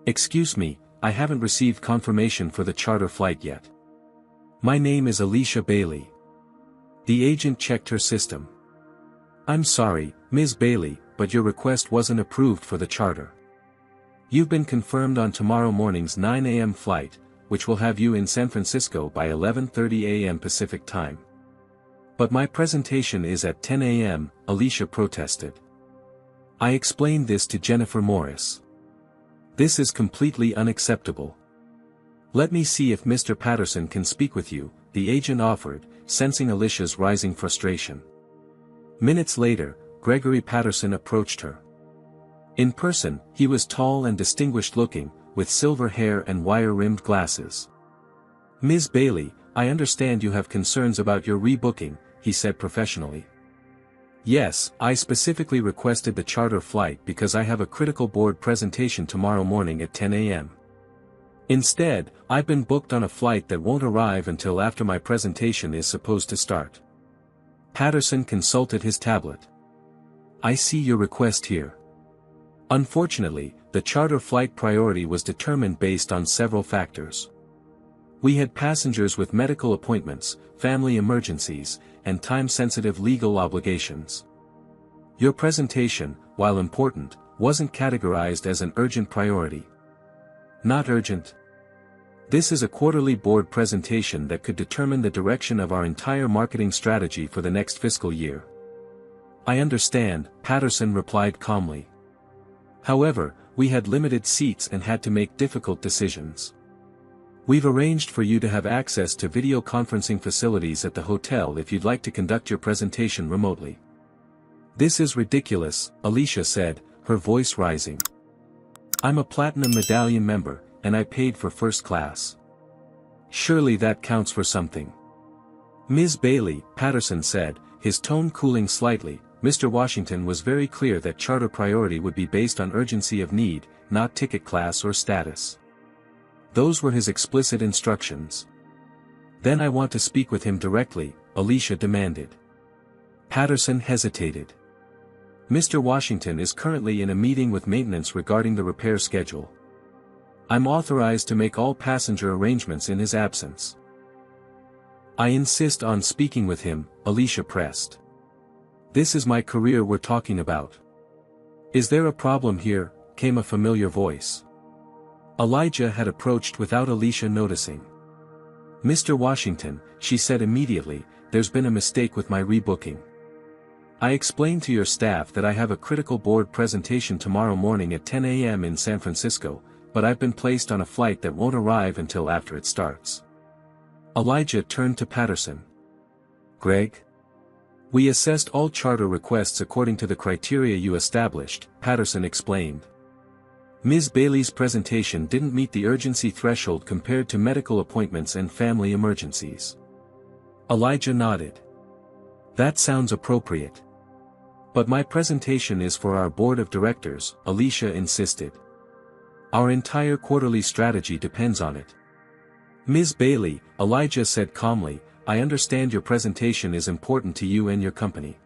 Excuse me, I haven't received confirmation for the charter flight yet. My name is Alicia Bailey. The agent checked her system. I'm sorry, Ms. Bailey, but your request wasn't approved for the charter. You've been confirmed on tomorrow morning's 9 a.m. flight, which will have you in San Francisco by 11:30 a.m. Pacific Time. But my presentation is at 10 a.m., Alicia protested. I explained this to Jennifer Morris. This is completely unacceptable. Let me see if Mr. Patterson can speak with you, the agent offered, sensing Alicia's rising frustration. Minutes later, Gregory Patterson approached her. In person, he was tall and distinguished-looking, with silver hair and wire-rimmed glasses. Ms. Bailey, I understand you have concerns about your rebooking, he said professionally. Yes, I specifically requested the charter flight because I have a critical board presentation tomorrow morning at 10 a.m. Instead, I've been booked on a flight that won't arrive until after my presentation is supposed to start. Patterson consulted his tablet. I see your request here. Unfortunately, the charter flight priority was determined based on several factors. We had passengers with medical appointments, family emergencies, and time-sensitive legal obligations. Your presentation, while important, wasn't categorized as an urgent priority. Not urgent. This is a quarterly board presentation that could determine the direction of our entire marketing strategy for the next fiscal year. I understand, Patterson replied calmly. However, we had limited seats and had to make difficult decisions. We've arranged for you to have access to video conferencing facilities at the hotel if you'd like to conduct your presentation remotely. This is ridiculous, Alicia said, her voice rising. I'm a Platinum Medallion member, and I paid for first class. Surely that counts for something. Ms. Bailey, Patterson said, his tone cooling slightly. Mr. Washington was very clear that charter priority would be based on urgency of need, not ticket class or status. Those were his explicit instructions. Then I want to speak with him directly, Alicia demanded. Patterson hesitated. Mr. Washington is currently in a meeting with maintenance regarding the repair schedule. I'm authorized to make all passenger arrangements in his absence. I insist on speaking with him, Alicia pressed. This is my career we're talking about. Is there a problem here? Came a familiar voice. Elijah had approached without Alicia noticing. Mr. Washington, she said immediately, there's been a mistake with my rebooking. I explained to your staff that I have a critical board presentation tomorrow morning at 10 a.m. in San Francisco, but I've been placed on a flight that won't arrive until after it starts. Elijah turned to Patterson. Greg? We assessed all charter requests according to the criteria you established, Patterson explained. Ms. Bailey's presentation didn't meet the urgency threshold compared to medical appointments and family emergencies. Elijah nodded. That sounds appropriate. But my presentation is for our board of directors, Alicia insisted. Our entire quarterly strategy depends on it. Ms. Bailey, Elijah said calmly, I understand your presentation is important to you and your company.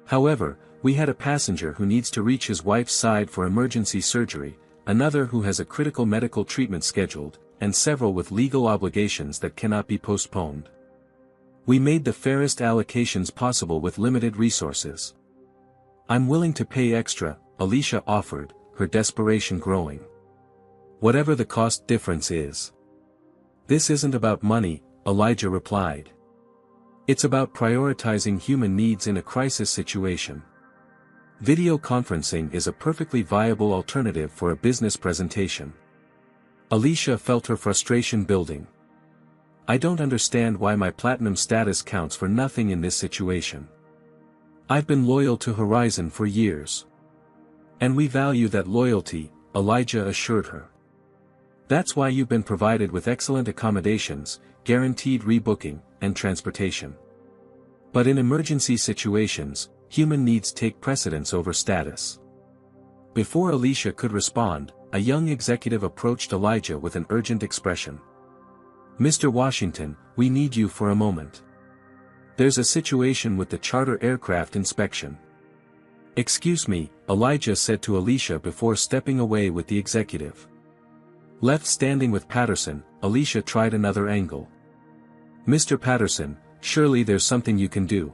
However, we had a passenger who needs to reach his wife's side for emergency surgery, another who has a critical medical treatment scheduled, and several with legal obligations that cannot be postponed. We made the fairest allocations possible with limited resources. I'm willing to pay extra, Alicia offered, her desperation growing. Whatever the cost difference is. This isn't about money, Elijah replied. It's about prioritizing human needs in a crisis situation. Video conferencing is a perfectly viable alternative for a business presentation. Alicia felt her frustration building. I don't understand why my platinum status counts for nothing in this situation. I've been loyal to Horizon for years. And we value that loyalty, Elijah assured her. That's why you've been provided with excellent accommodations, guaranteed rebooking, and transportation. But in emergency situations, human needs take precedence over status. Before Alicia could respond, a young executive approached Elijah with an urgent expression. Mr. Washington, we need you for a moment. There's a situation with the charter aircraft inspection. Excuse me, Elijah said to Alicia before stepping away with the executive. Left standing with Patterson, Alicia tried another angle. Mr. Patterson, surely there's something you can do.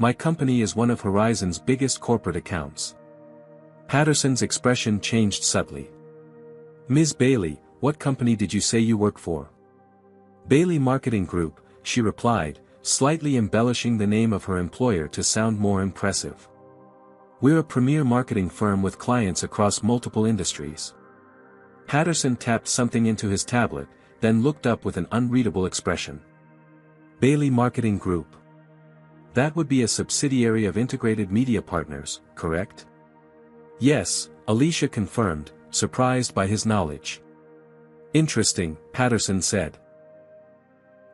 My company is one of Horizon's biggest corporate accounts. Patterson's expression changed subtly. Ms. Bailey, what company did you say you work for? Bailey Marketing Group, she replied, slightly embellishing the name of her employer to sound more impressive. We're a premier marketing firm with clients across multiple industries. Patterson tapped something into his tablet, then looked up with an unreadable expression. Bailey Marketing Group. That would be a subsidiary of Integrated Media Partners, correct? Yes, Alicia confirmed, surprised by his knowledge. Interesting, Patterson said.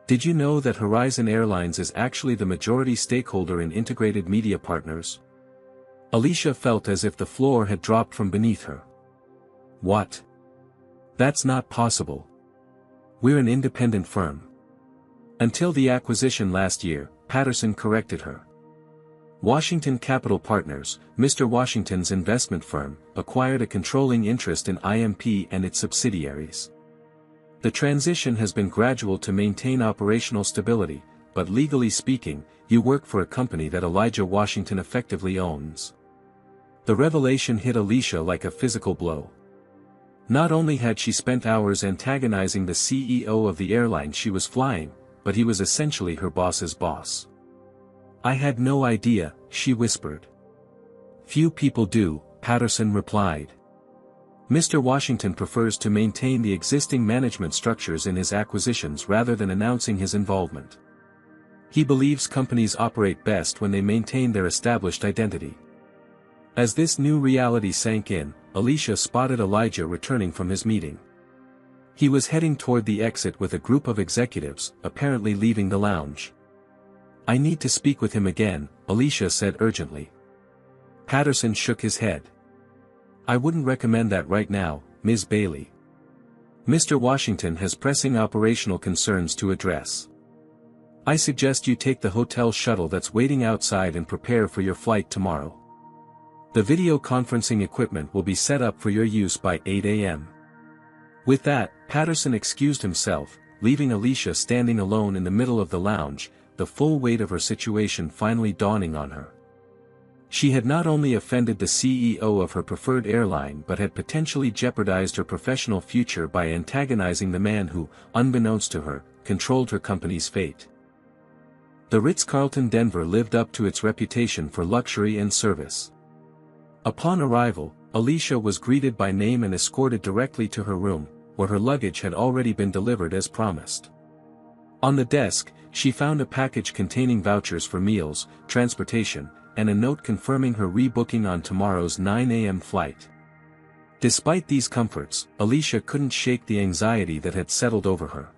Did you know that Horizon Airlines is actually the majority stakeholder in Integrated Media Partners? Alicia felt as if the floor had dropped from beneath her. What? That's not possible. We're an independent firm. Until the acquisition last year, Patterson corrected her. Washington Capital Partners, Mr. Washington's investment firm, acquired a controlling interest in IMP and its subsidiaries. The transition has been gradual to maintain operational stability, but legally speaking, you work for a company that Elijah Washington effectively owns. The revelation hit Alicia like a physical blow. Not only had she spent hours antagonizing the CEO of the airline she was flying, but he was essentially her boss's boss. I had no idea, she whispered. Few people do, Patterson replied. Mr. Washington prefers to maintain the existing management structures in his acquisitions rather than announcing his involvement. He believes companies operate best when they maintain their established identity. As this new reality sank in, Alicia spotted Elijah returning from his meeting. He was heading toward the exit with a group of executives, apparently leaving the lounge. "I need to speak with him again," Alicia said urgently. Patterson shook his head. "I wouldn't recommend that right now, Ms. Bailey. Mr. Washington has pressing operational concerns to address. I suggest you take the hotel shuttle that's waiting outside and prepare for your flight tomorrow. The video conferencing equipment will be set up for your use by 8 a.m. With that, Patterson excused himself, leaving Alicia standing alone in the middle of the lounge, the full weight of her situation finally dawning on her. She had not only offended the CEO of her preferred airline but had potentially jeopardized her professional future by antagonizing the man who, unbeknownst to her, controlled her company's fate. The Ritz-Carlton Denver lived up to its reputation for luxury and service. Upon arrival, Alicia was greeted by name and escorted directly to her room, where her luggage had already been delivered as promised. On the desk, she found a package containing vouchers for meals, transportation, and a note confirming her rebooking on tomorrow's 9 a.m. flight. Despite these comforts, Alicia couldn't shake the anxiety that had settled over her.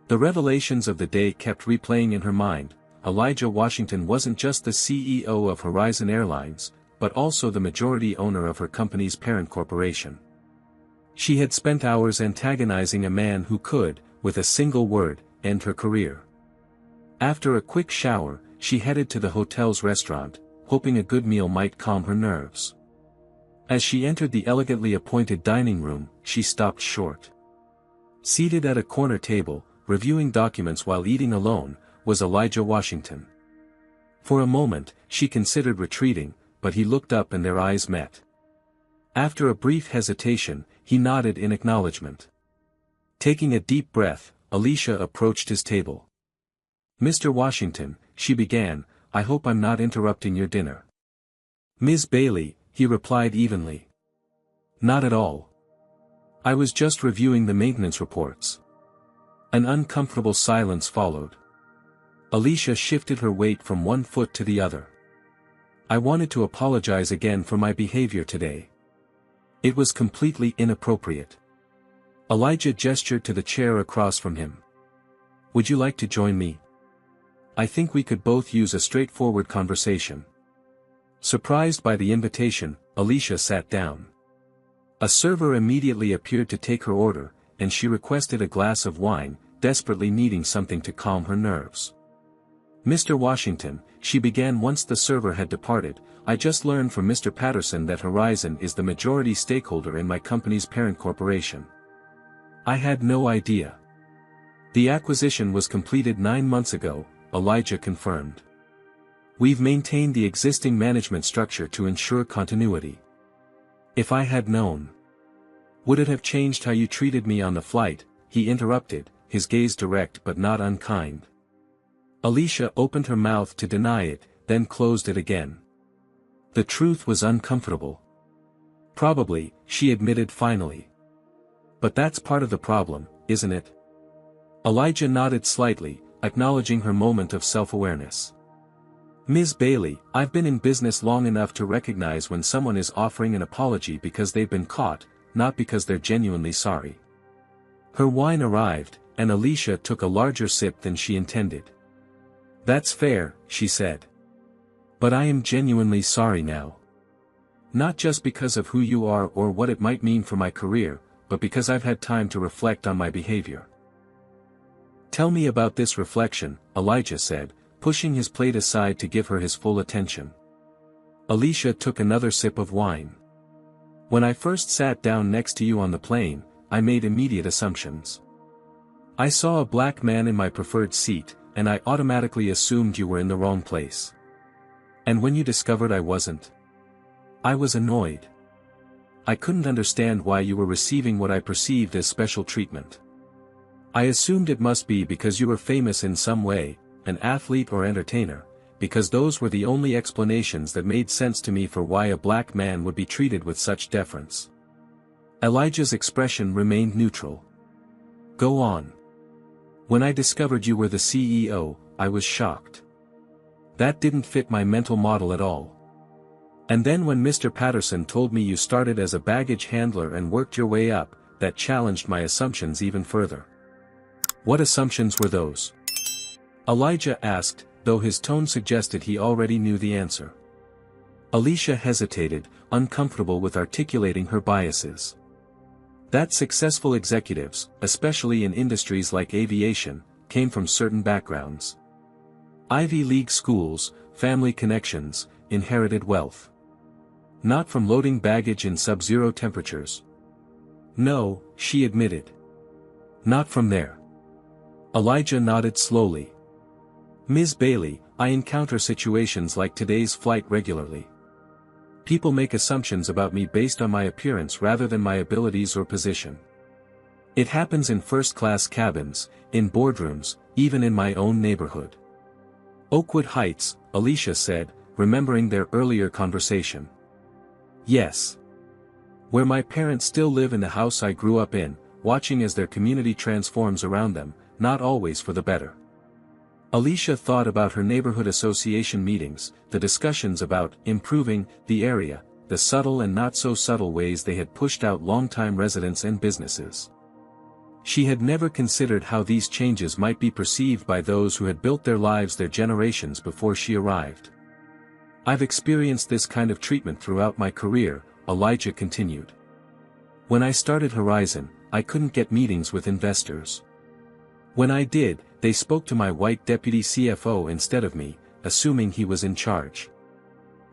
The revelations of the day kept replaying in her mind. Elijah Washington wasn't just the CEO of Horizon Airlines, but also the majority owner of her company's parent corporation. She had spent hours antagonizing a man who could, with a single word, end her career. After a quick shower, she headed to the hotel's restaurant, hoping a good meal might calm her nerves. As she entered the elegantly appointed dining room, she stopped short. Seated at a corner table, reviewing documents while eating alone, was Elijah Washington. For a moment, she considered retreating, but he looked up and their eyes met. After a brief hesitation, he nodded in acknowledgement. Taking a deep breath, Alicia approached his table. "Mr. Washington," she began, "I hope I'm not interrupting your dinner." "Ms. Bailey," he replied evenly. "Not at all. I was just reviewing the maintenance reports." An uncomfortable silence followed. Alicia shifted her weight from one foot to the other. "I wanted to apologize again for my behavior today. It was completely inappropriate." Elijah gestured to the chair across from him. "Would you like to join me? I think we could both use a straightforward conversation." Surprised by the invitation, Alicia sat down. A server immediately appeared to take her order, and she requested a glass of wine, desperately needing something to calm her nerves. "Mr. Washington," she began once the server had departed, "I just learned from Mr. Patterson that Horizon is the majority stakeholder in my company's parent corporation. I had no idea." "The acquisition was completed 9 months ago," Elijah confirmed. "We've maintained the existing management structure to ensure continuity." "If I had known." "Would it have changed how you treated me on the flight?" he interrupted, his gaze direct but not unkind. Alicia opened her mouth to deny it, then closed it again. The truth was uncomfortable. "Probably," she admitted finally. "But that's part of the problem, isn't it?" Elijah nodded slightly, acknowledging her moment of self-awareness. "Ms. Bailey, I've been in business long enough to recognize when someone is offering an apology because they've been caught, not because they're genuinely sorry." Her wine arrived, and Alicia took a larger sip than she intended. "That's fair," she said. "But I am genuinely sorry now. Not just because of who you are or what it might mean for my career, but because I've had time to reflect on my behavior." "Tell me about this reflection," Elijah said, pushing his plate aside to give her his full attention. Alicia took another sip of wine. "When I first sat down next to you on the plane, I made immediate assumptions. I saw a black man in my preferred seat, and I automatically assumed you were in the wrong place. And when you discovered I wasn't, I was annoyed. I couldn't understand why you were receiving what I perceived as special treatment. I assumed it must be because you were famous in some way, an athlete or entertainer, because those were the only explanations that made sense to me for why a black man would be treated with such deference. Elijah's expression remained neutral. Go on. When I discovered you were the CEO, I was shocked. That didn't fit my mental model at all. And then when Mr. Patterson told me you started as a baggage handler and worked your way up, that challenged my assumptions even further. What assumptions were those? Elijah asked, though his tone suggested he already knew the answer. Alicia hesitated, uncomfortable with articulating her biases. That successful executives, especially in industries like aviation, came from certain backgrounds. Ivy League schools, family connections, inherited wealth. Not from loading baggage in sub-zero temperatures. No, she admitted. Not from there. Elijah nodded slowly. Ms. Bailey, I encounter situations like today's flight regularly. People make assumptions about me based on my appearance rather than my abilities or position. It happens in first-class cabins, in boardrooms, even in my own neighborhood. Oakwood Heights, Alicia said, remembering their earlier conversation. Yes. Where my parents still live in the house I grew up in, watching as their community transforms around them, not always for the better. Alicia thought about her neighborhood association meetings, the discussions about improving the area, the subtle and not so subtle ways they had pushed out longtime residents and businesses. She had never considered how these changes might be perceived by those who had built their lives their generations before she arrived. I've experienced this kind of treatment throughout my career, Elijah continued. When I started Horizon, I couldn't get meetings with investors. When I did, they spoke to my white deputy CFO instead of me, assuming he was in charge.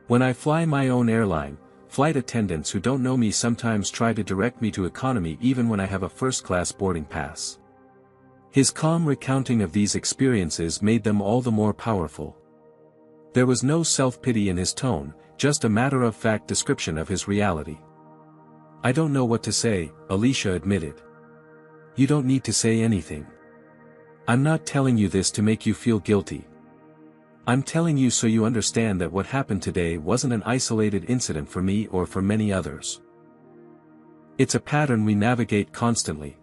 When I fly my own airline, flight attendants who don't know me sometimes try to direct me to economy even when I have a first-class boarding pass. His calm recounting of these experiences made them all the more powerful. There was no self-pity in his tone, just a matter-of-fact description of his reality. I don't know what to say, Alicia admitted. You don't need to say anything. I'm not telling you this to make you feel guilty. I'm telling you so you understand that what happened today wasn't an isolated incident for me or for many others. It's a pattern we navigate constantly.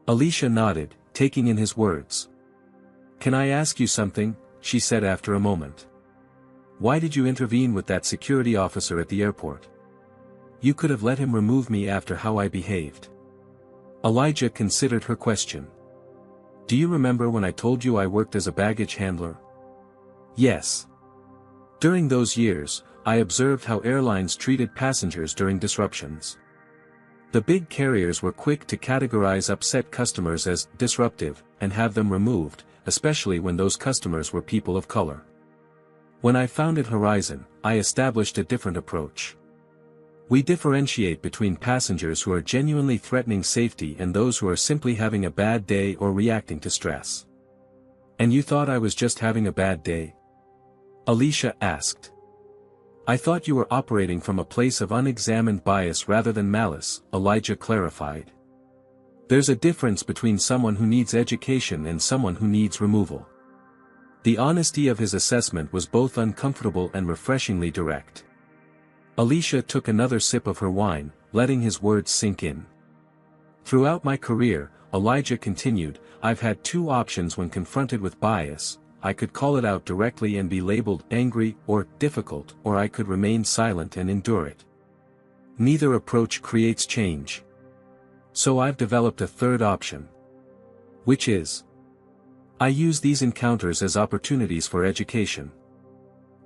Alicia nodded, taking in his words. Can I ask you something? She said after a moment. Why did you intervene with that security officer at the airport? You could have let him remove me after how I behaved. Elijah considered her question. Do you remember when I told you I worked as a baggage handler? Yes. During those years, I observed how airlines treated passengers during disruptions. The big carriers were quick to categorize upset customers as disruptive and have them removed, especially when those customers were people of color. When I founded Horizon, I established a different approach. We differentiate between passengers who are genuinely threatening safety and those who are simply having a bad day or reacting to stress. And you thought I was just having a bad day? Alicia asked. I thought you were operating from a place of unexamined bias rather than malice, Elijah clarified. There's a difference between someone who needs education and someone who needs removal. The honesty of his assessment was both uncomfortable and refreshingly direct. Alicia took another sip of her wine, letting his words sink in. Throughout my career, Elijah continued, I've had two options when confronted with bias. I could call it out directly and be labeled angry or difficult, or I could remain silent and endure it. Neither approach creates change. So I've developed a third option. Which is, I use these encounters as opportunities for education.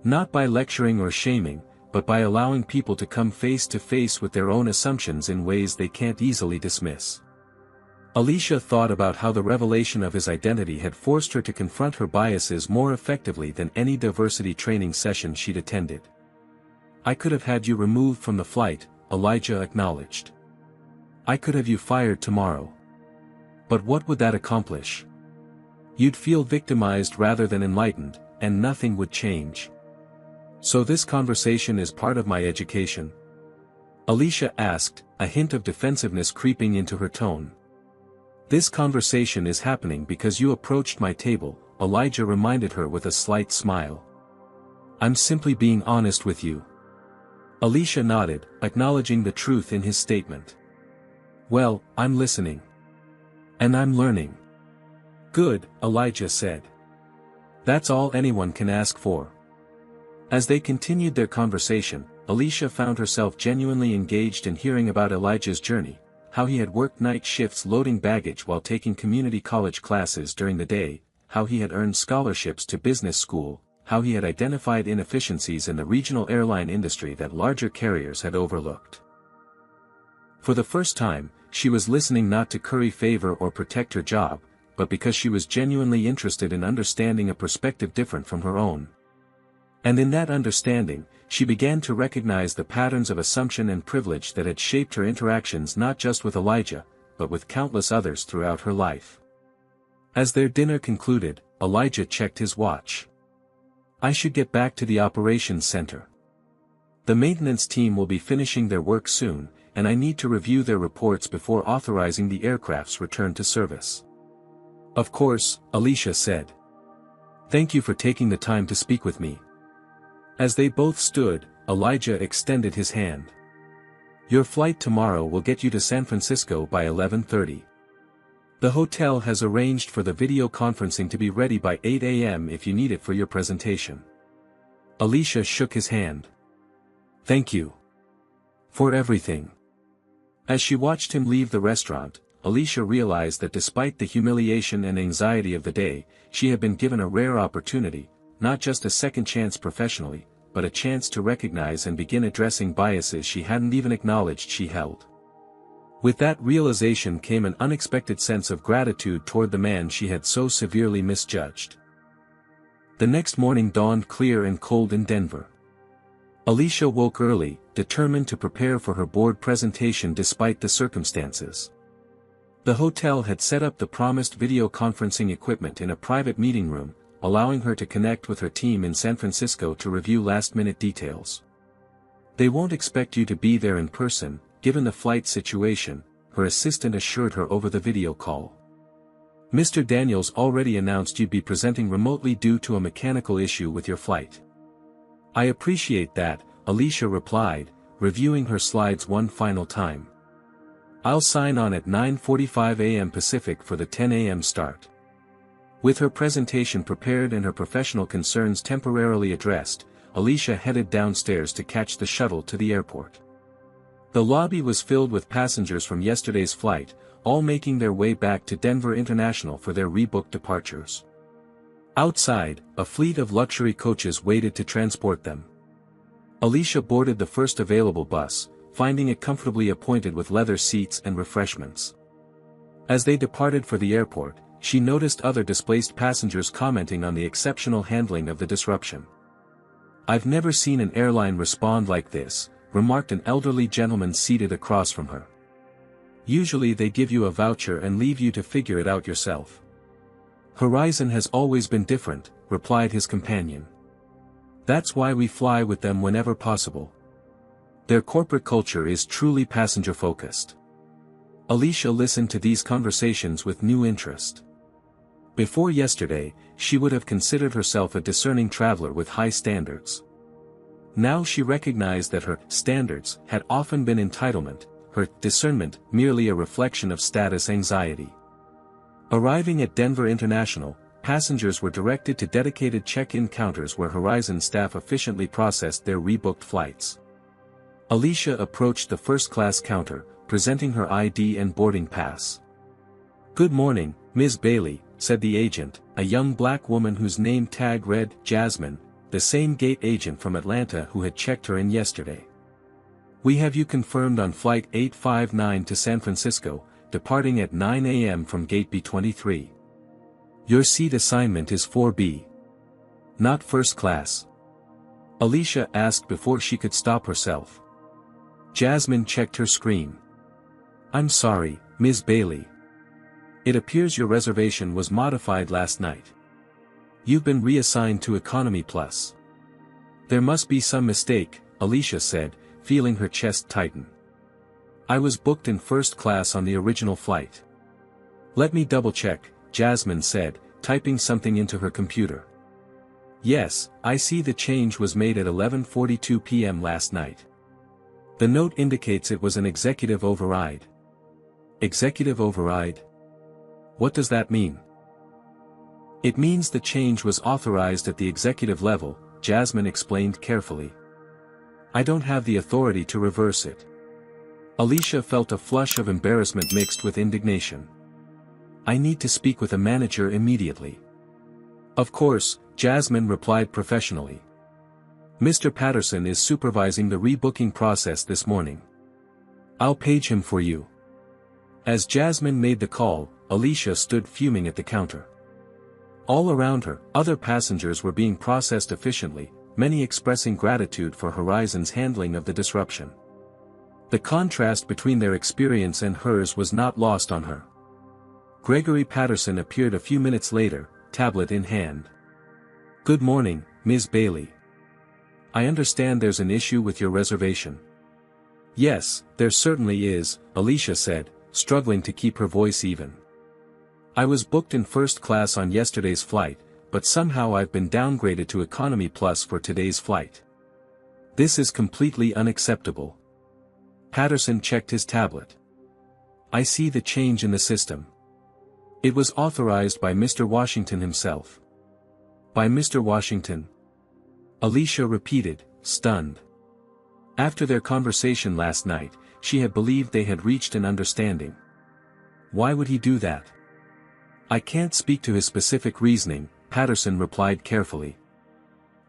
Not by lecturing or shaming, but by allowing people to come face to face with their own assumptions in ways they can't easily dismiss. Alicia thought about how the revelation of his identity had forced her to confront her biases more effectively than any diversity training session she'd attended. I could have had you removed from the flight, Elijah acknowledged. I could have you fired tomorrow. But what would that accomplish? You'd feel victimized rather than enlightened, and nothing would change. So this conversation is part of my education? Alicia asked, a hint of defensiveness creeping into her tone. This conversation is happening because you approached my table, Elijah reminded her with a slight smile. I'm simply being honest with you. Alicia nodded, acknowledging the truth in his statement. Well, I'm listening. And I'm learning. Good, Elijah said. That's all anyone can ask for. As they continued their conversation, Alicia found herself genuinely engaged in hearing about Elijah's journey, how he had worked night shifts loading baggage while taking community college classes during the day, how he had earned scholarships to business school, how he had identified inefficiencies in the regional airline industry that larger carriers had overlooked. For the first time, she was listening not to curry favor or protect her job, but because she was genuinely interested in understanding a perspective different from her own. And in that understanding, she began to recognize the patterns of assumption and privilege that had shaped her interactions not just with Elijah, but with countless others throughout her life. As their dinner concluded, Elijah checked his watch. I should get back to the operations center. The maintenance team will be finishing their work soon, and I need to review their reports before authorizing the aircraft's return to service. Of course, Alicia said. Thank you for taking the time to speak with me. As they both stood, Elijah extended his hand. Your flight tomorrow will get you to San Francisco by 11:30. The hotel has arranged for the video conferencing to be ready by 8 a.m. if you need it for your presentation. Alicia shook his hand. Thank you. For everything. As she watched him leave the restaurant, Alicia realized that despite the humiliation and anxiety of the day, she had been given a rare opportunity, not just a second chance professionally, but a chance to recognize and begin addressing biases she hadn't even acknowledged she held. With that realization came an unexpected sense of gratitude toward the man she had so severely misjudged. The next morning dawned clear and cold in Denver. Alicia woke early, determined to prepare for her board presentation despite the circumstances. The hotel had set up the promised video conferencing equipment in a private meeting room, allowing her to connect with her team in San Francisco to review last-minute details. They won't expect you to be there in person, given the flight situation, her assistant assured her over the video call. Mr. Daniels already announced you'd be presenting remotely due to a mechanical issue with your flight. I appreciate that, Alicia replied, reviewing her slides one final time. I'll sign on at 9:45 a.m. Pacific for the 10 a.m. start. With her presentation prepared and her professional concerns temporarily addressed, Alicia headed downstairs to catch the shuttle to the airport. The lobby was filled with passengers from yesterday's flight, all making their way back to Denver International for their rebooked departures. Outside, a fleet of luxury coaches waited to transport them. Alicia boarded the first available bus, finding it comfortably appointed with leather seats and refreshments. As they departed for the airport, she noticed other displaced passengers commenting on the exceptional handling of the disruption. I've never seen an airline respond like this, remarked an elderly gentleman seated across from her. Usually they give you a voucher and leave you to figure it out yourself. Horizon has always been different, replied his companion. That's why we fly with them whenever possible. Their corporate culture is truly passenger-focused. Alicia listened to these conversations with new interest. Before yesterday, she would have considered herself a discerning traveler with high standards. Now she recognized that her standards had often been entitlement, her discernment merely a reflection of status anxiety. Arriving at Denver International, passengers were directed to dedicated check-in counters where Horizon staff efficiently processed their rebooked flights. Alicia approached the first-class counter, presenting her ID and boarding pass. Good morning, Ms. Bailey, said the agent, a young black woman whose name tag read Jasmine, the same gate agent from Atlanta who had checked her in yesterday. We have you confirmed on Flight 859 to San Francisco, departing at 9 a.m. from Gate B23. Your seat assignment is 4B. Not first class. Alicia asked before she could stop herself. Jasmine checked her screen. I'm sorry, Ms. Bailey. It appears your reservation was modified last night. You've been reassigned to Economy Plus. There must be some mistake, Alicia said, feeling her chest tighten. I was booked in first class on the original flight. Let me double-check, Jasmine said, typing something into her computer. Yes, I see the change was made at 11:42 p.m. last night. The note indicates it was an executive override. Executive override? What does that mean? It means the change was authorized at the executive level, Jasmine explained carefully. I don't have the authority to reverse it. Alicia felt a flush of embarrassment mixed with indignation. I need to speak with a manager immediately. Of course, Jasmine replied professionally. Mr. Patterson is supervising the rebooking process this morning. I'll page him for you. As Jasmine made the call, Alicia stood fuming at the counter. All around her, other passengers were being processed efficiently, many expressing gratitude for Horizon's handling of the disruption. The contrast between their experience and hers was not lost on her. Gregory Patterson appeared a few minutes later, tablet in hand. Good morning, Ms. Bailey. I understand there's an issue with your reservation. Yes, there certainly is, Alicia said, struggling to keep her voice even. I was booked in first class on yesterday's flight, but somehow I've been downgraded to Economy Plus for today's flight. This is completely unacceptable. Patterson checked his tablet. I see the change in the system. It was authorized by Mr. Washington himself. By Mr. Washington? Alicia repeated, stunned. After their conversation last night, she had believed they had reached an understanding. Why would he do that? I can't speak to his specific reasoning, Patterson replied carefully.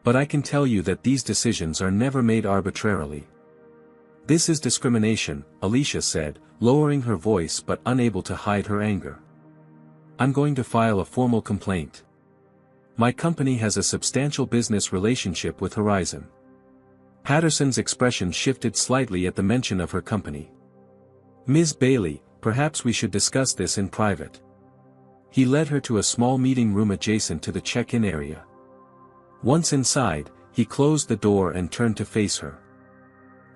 But I can tell you that these decisions are never made arbitrarily. This is discrimination, Alicia said, lowering her voice but unable to hide her anger. I'm going to file a formal complaint. My company has a substantial business relationship with Horizon. Patterson's expression shifted slightly at the mention of her company. Ms. Bailey, perhaps we should discuss this in private. He led her to a small meeting room adjacent to the check-in area. Once inside, he closed the door and turned to face her.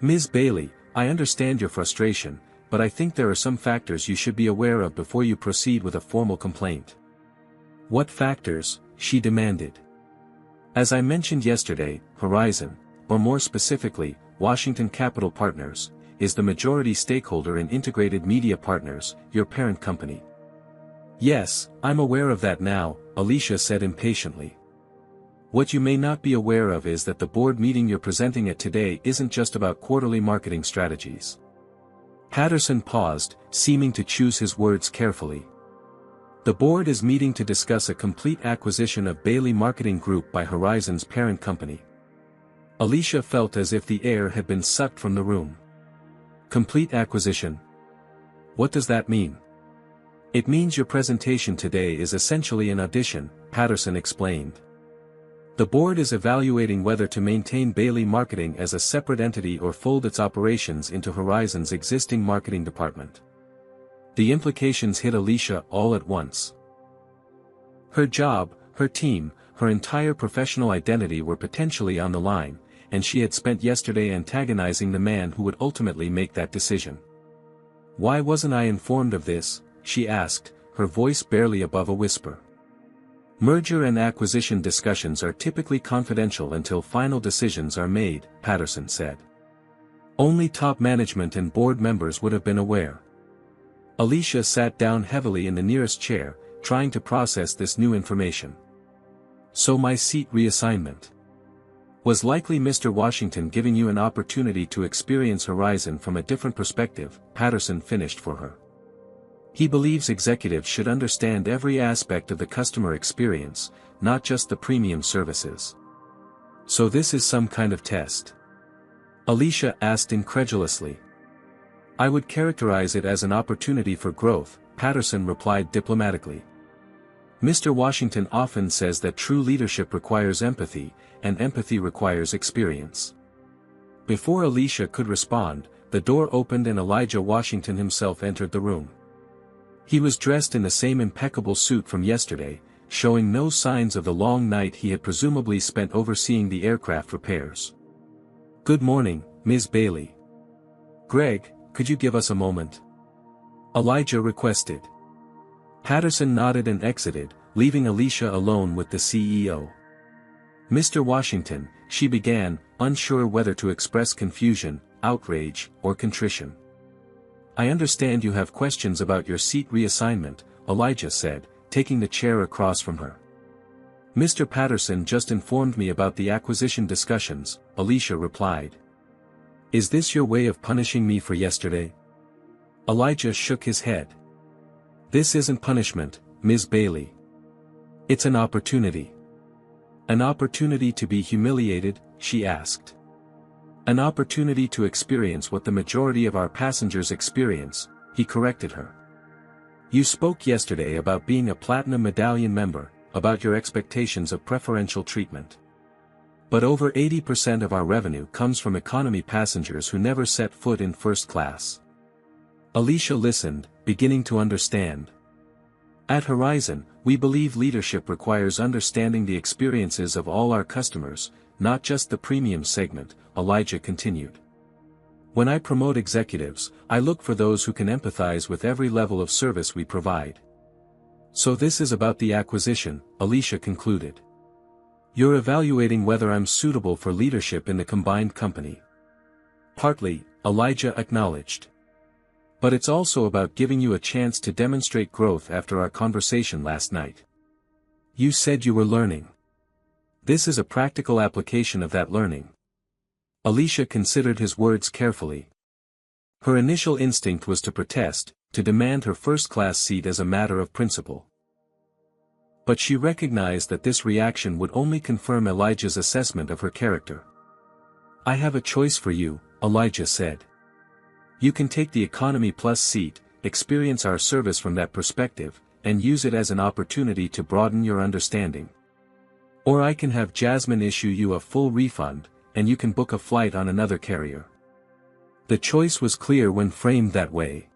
Ms. Bailey, I understand your frustration, but I think there are some factors you should be aware of before you proceed with a formal complaint. What factors? She demanded. As I mentioned yesterday, Horizon, or more specifically, Washington Capital Partners, is the majority stakeholder in Integrated Media Partners, your parent company. Yes, I'm aware of that now, Alicia said impatiently. What you may not be aware of is that the board meeting you're presenting at today isn't just about quarterly marketing strategies. Patterson paused, seeming to choose his words carefully. The board is meeting to discuss a complete acquisition of Bailey Marketing Group by Horizon's parent company. Alicia felt as if the air had been sucked from the room. Complete acquisition? What does that mean? It means your presentation today is essentially an audition, Patterson explained. The board is evaluating whether to maintain Bailey Marketing as a separate entity or fold its operations into Horizon's existing marketing department. The implications hit Alicia all at once. Her job, her team, her entire professional identity were potentially on the line, and she had spent yesterday antagonizing the man who would ultimately make that decision. Why wasn't I informed of this? She asked, her voice barely above a whisper. Merger and acquisition discussions are typically confidential until final decisions are made, Patterson said. Only top management and board members would have been aware. Alicia sat down heavily in the nearest chair, trying to process this new information. So my seat reassignment was likely Mr. Washington giving you an opportunity to experience Horizon from a different perspective, Patterson finished for her. He believes executives should understand every aspect of the customer experience, not just the premium services. So this is some kind of test? Alicia asked incredulously. I would characterize it as an opportunity for growth, Patterson replied diplomatically. Mr. Washington often says that true leadership requires empathy, and empathy requires experience. Before Alicia could respond, the door opened and Elijah Washington himself entered the room. He was dressed in the same impeccable suit from yesterday, showing no signs of the long night he had presumably spent overseeing the aircraft repairs. Good morning, Ms. Bailey. Greg, could you give us a moment? Elijah requested. Patterson nodded and exited, leaving Alicia alone with the CEO. Mr. Washington, she began, unsure whether to express confusion, outrage, or contrition. I understand you have questions about your seat reassignment, Elijah said, taking the chair across from her. Mr. Patterson just informed me about the acquisition discussions, Alicia replied. Is this your way of punishing me for yesterday? Elijah shook his head. This isn't punishment, Ms. Bailey. It's an opportunity. An opportunity to be humiliated, she asked. An opportunity to experience what the majority of our passengers experience, he corrected her. You spoke yesterday about being a Platinum Medallion member, about your expectations of preferential treatment. But over 80% of our revenue comes from economy passengers who never set foot in first class. Alicia listened, beginning to understand. At Horizon, we believe leadership requires understanding the experiences of all our customers, not just the premium segment, Elijah continued. When I promote executives, I look for those who can empathize with every level of service we provide. So this is about the acquisition, Alicia concluded. You're evaluating whether I'm suitable for leadership in the combined company. Partly, Elijah acknowledged. But it's also about giving you a chance to demonstrate growth after our conversation last night. You said you were learning. This is a practical application of that learning. Alicia considered his words carefully. Her initial instinct was to protest, to demand her first-class seat as a matter of principle. But she recognized that this reaction would only confirm Elijah's assessment of her character. I have a choice for you, Elijah said. You can take the Economy Plus seat, experience our service from that perspective, and use it as an opportunity to broaden your understanding. Or I can have Jasmine issue you a full refund, and you can book a flight on another carrier. The choice was clear when framed that way.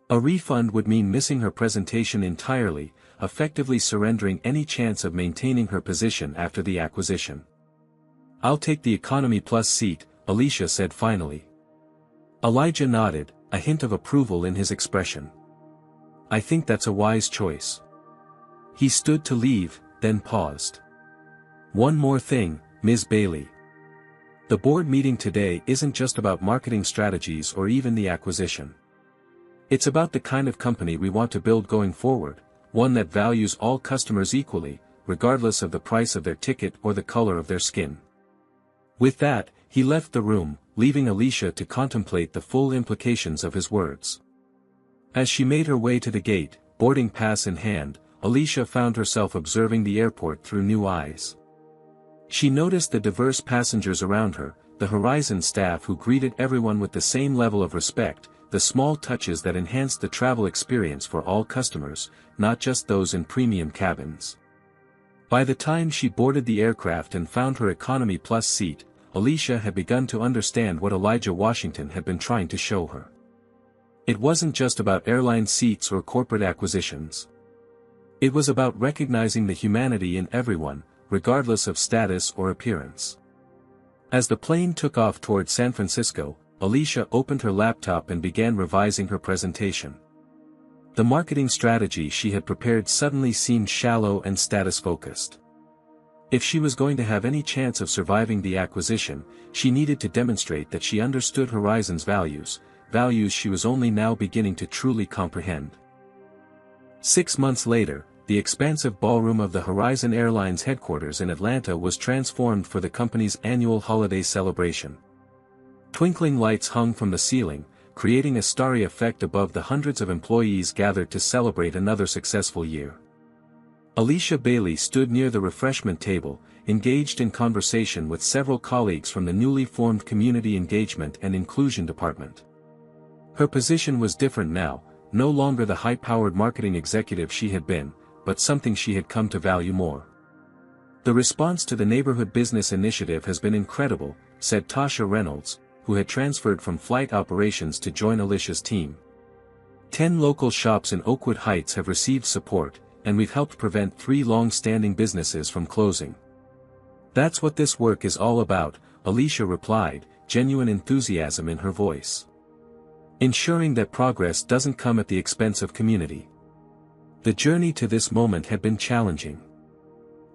A refund would mean missing her presentation entirely, effectively surrendering any chance of maintaining her position after the acquisition. I'll take the Economy Plus seat, Alicia said finally. Elijah nodded, a hint of approval in his expression. I think that's a wise choice. He stood to leave, then paused. One more thing, Ms. Bailey. The board meeting today isn't just about marketing strategies or even the acquisition. It's about the kind of company we want to build going forward, one that values all customers equally, regardless of the price of their ticket or the color of their skin. With that, he left the room, leaving Alicia to contemplate the full implications of his words. As she made her way to the gate, boarding pass in hand, Alicia found herself observing the airport through new eyes. She noticed the diverse passengers around her, the Horizon staff who greeted everyone with the same level of respect, the small touches that enhanced the travel experience for all customers, not just those in premium cabins. By the time she boarded the aircraft and found her Economy Plus seat, Alicia had begun to understand what Elijah Washington had been trying to show her. It wasn't just about airline seats or corporate acquisitions. It was about recognizing the humanity in everyone, regardless of status or appearance. As the plane took off toward San Francisco, Alicia opened her laptop and began revising her presentation. The marketing strategy she had prepared suddenly seemed shallow and status-focused. If she was going to have any chance of surviving the acquisition, she needed to demonstrate that she understood Horizon's values she was only now beginning to truly comprehend. 6 months later, the expansive ballroom of the Horizon Airlines headquarters in Atlanta was transformed for the company's annual holiday celebration. Twinkling lights hung from the ceiling, creating a starry effect above the hundreds of employees gathered to celebrate another successful year. Alicia Bailey stood near the refreshment table, engaged in conversation with several colleagues from the newly formed Community Engagement and Inclusion Department. Her position was different now, no longer the high-powered marketing executive she had been, but something she had come to value more. The response to the Neighborhood Business Initiative has been incredible, said Tasha Reynolds, who had transferred from flight operations to join Alicia's team. 10 local shops in Oakwood Heights have received support, and we've helped prevent 3 long-standing businesses from closing. That's what this work is all about, Alicia replied, genuine enthusiasm in her voice. Ensuring that progress doesn't come at the expense of community. The journey to this moment had been challenging.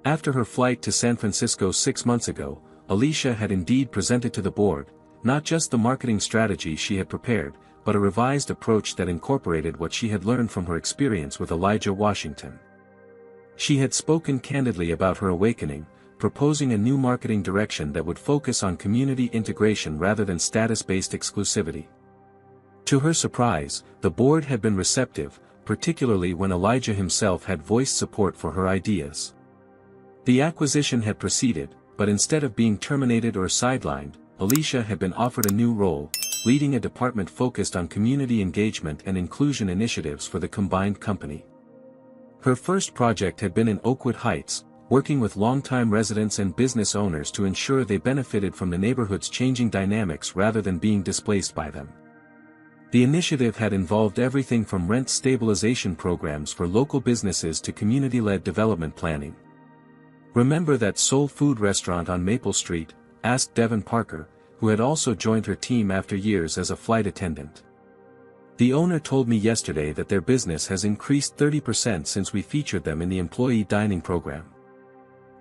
After her flight to San Francisco 6 months ago, Alicia had indeed presented to the board, not just the marketing strategy she had prepared, but a revised approach that incorporated what she had learned from her experience with Elijah Washington. She had spoken candidly about her awakening, proposing a new marketing direction that would focus on community integration rather than status-based exclusivity. To her surprise, the board had been receptive, particularly when Elijah himself had voiced support for her ideas. The acquisition had proceeded, but instead of being terminated or sidelined, Alicia had been offered a new role, leading a department focused on community engagement and inclusion initiatives for the combined company. Her first project had been in Oakwood Heights, working with longtime residents and business owners to ensure they benefited from the neighborhood's changing dynamics rather than being displaced by them. The initiative had involved everything from rent stabilization programs for local businesses to community-led development planning. "Remember that soul food restaurant on Maple Street?" asked Devin Parker, who had also joined her team after years as a flight attendant. "The owner told me yesterday that their business has increased 30% since we featured them in the employee dining program."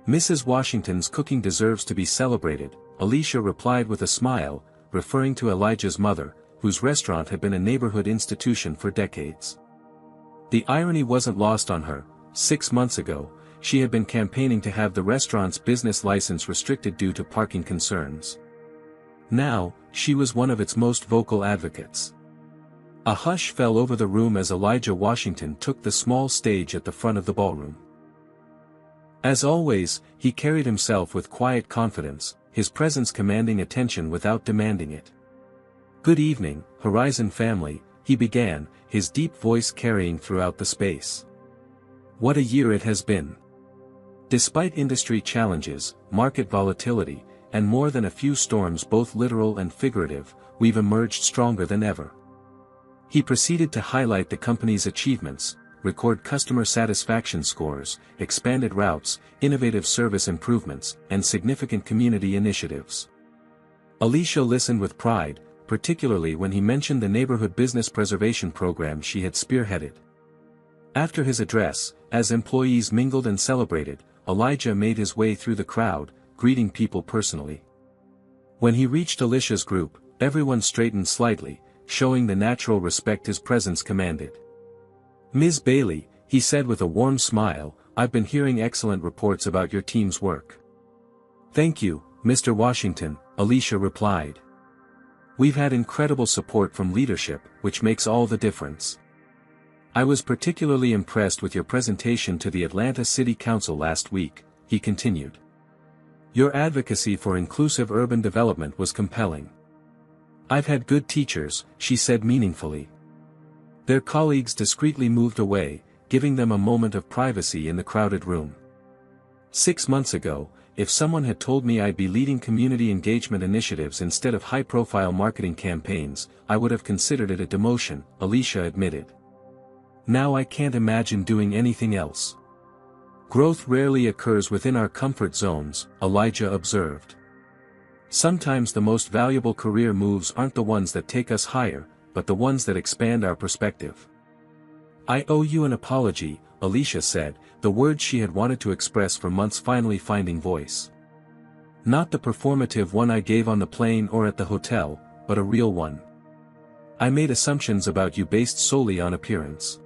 "Mrs. Washington's cooking deserves to be celebrated," Alicia replied with a smile, referring to Elijah's mother, whose restaurant had been a neighborhood institution for decades. The irony wasn't lost on her. 6 months ago, she had been campaigning to have the restaurant's business license restricted due to parking concerns. Now, she was one of its most vocal advocates. A hush fell over the room as Elijah Washington took the small stage at the front of the ballroom. As always, he carried himself with quiet confidence, his presence commanding attention without demanding it. "Good evening, Horizon family," he began, his deep voice carrying throughout the space. "What a year it has been. Despite industry challenges, market volatility, and more than a few storms both literal and figurative, we've emerged stronger than ever." He proceeded to highlight the company's achievements, record customer satisfaction scores, expanded routes, innovative service improvements, and significant community initiatives. Alicia listened with pride, particularly when he mentioned the neighborhood business preservation program she had spearheaded. After his address, as employees mingled and celebrated, Elijah made his way through the crowd, greeting people personally. When he reached Alicia's group, everyone straightened slightly, showing the natural respect his presence commanded. "Ms. Bailey," he said with a warm smile, "I've been hearing excellent reports about your team's work." "Thank you, Mr. Washington," Alicia replied. "We've had incredible support from leadership, which makes all the difference. I was particularly impressed with your presentation to the Atlanta City Council last week," he continued. "Your advocacy for inclusive urban development was compelling." "I've had good teachers," she said meaningfully. Their colleagues discreetly moved away, giving them a moment of privacy in the crowded room. 6 months ago, if someone had told me I'd be leading community engagement initiatives instead of high-profile marketing campaigns, I would have considered it a demotion, Alicia admitted. "Now I can't imagine doing anything else." "Growth rarely occurs within our comfort zones," Elijah observed. "Sometimes the most valuable career moves aren't the ones that take us higher, but the ones that expand our perspective." "I owe you an apology," Alicia said, the words she had wanted to express for months finally finding voice. "Not the performative one I gave on the plane or at the hotel, but a real one. I made assumptions about you based solely on appearance.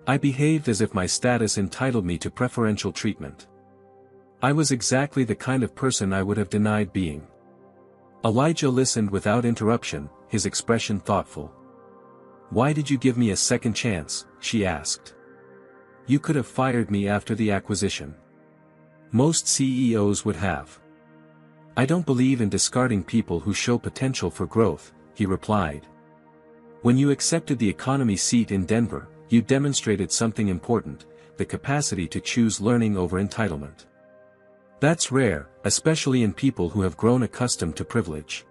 I behaved as if my status entitled me to preferential treatment. I was exactly the kind of person I would have denied being." Elijah listened without interruption, his expression thoughtful. "Why did you give me a second chance?" she asked. "You could have fired me after the acquisition. Most CEOs would have." "I don't believe in discarding people who show potential for growth," he replied. "When you accepted the economy seat in Denver, you demonstrated something important, the capacity to choose learning over entitlement. That's rare, especially in people who have grown accustomed to privilege."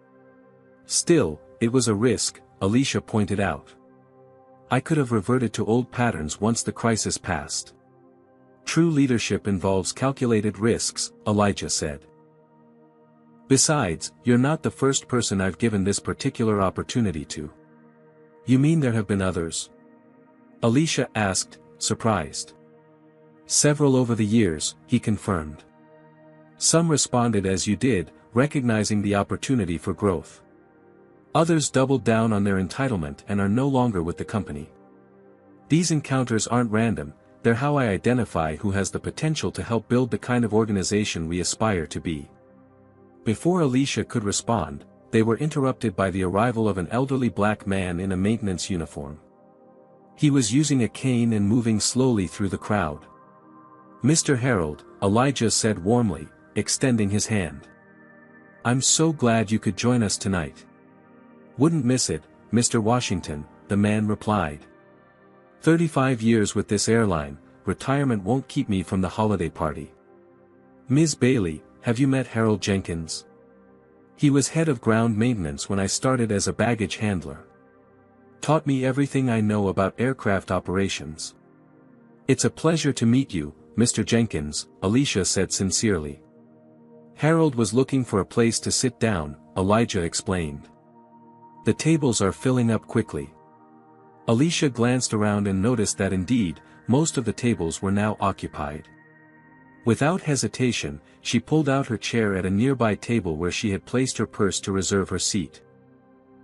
"Still, it was a risk," Alicia pointed out. "I could have reverted to old patterns once the crisis passed." "True leadership involves calculated risks," Elijah said. "Besides, you're not the first person I've given this particular opportunity to." "You mean there have been others?" Alicia asked, surprised. "Several over the years," he confirmed. "Some responded as you did, recognizing the opportunity for growth." Others doubled down on their entitlement and are no longer with the company. These encounters aren't random, they're how I identify who has the potential to help build the kind of organization we aspire to be. Before Alicia could respond, they were interrupted by the arrival of an elderly black man in a maintenance uniform. He was using a cane and moving slowly through the crowd. "Mr. Harold," Elijah said warmly, extending his hand. "I'm so glad you could join us tonight." "Wouldn't miss it, Mr. Washington," the man replied. 35 years with this airline, retirement won't keep me from the holiday party. "Ms. Bailey, have you met Harold Jenkins? He was head of ground maintenance when I started as a baggage handler. Taught me everything I know about aircraft operations." "It's a pleasure to meet you, Mr. Jenkins," Alicia said sincerely. "Harold was looking for a place to sit down," Elijah explained. "The tables are filling up quickly." Alicia glanced around and noticed that indeed, most of the tables were now occupied. Without hesitation, she pulled out her chair at a nearby table where she had placed her purse to reserve her seat.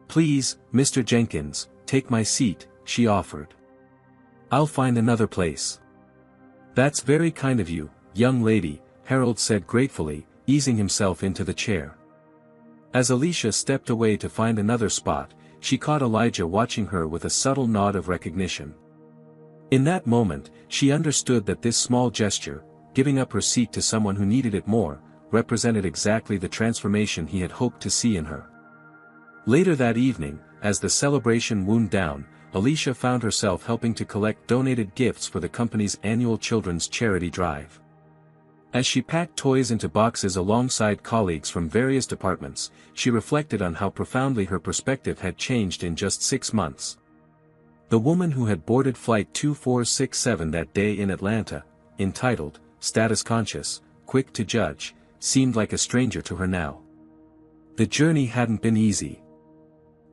"Please, Mr. Jenkins, take my seat," she offered. "I'll find another place." "That's very kind of you, young lady," Harold said gratefully, easing himself into the chair. As Alicia stepped away to find another spot, she caught Elijah watching her with a subtle nod of recognition. In that moment, she understood that this small gesture, giving up her seat to someone who needed it more, represented exactly the transformation he had hoped to see in her. Later that evening, as the celebration wound down, Alicia found herself helping to collect donated gifts for the company's annual children's charity drive. As she packed toys into boxes alongside colleagues from various departments, she reflected on how profoundly her perspective had changed in just 6 months. The woman who had boarded Flight 2467 that day in Atlanta, entitled, status conscious, quick to judge, seemed like a stranger to her now. The journey hadn't been easy.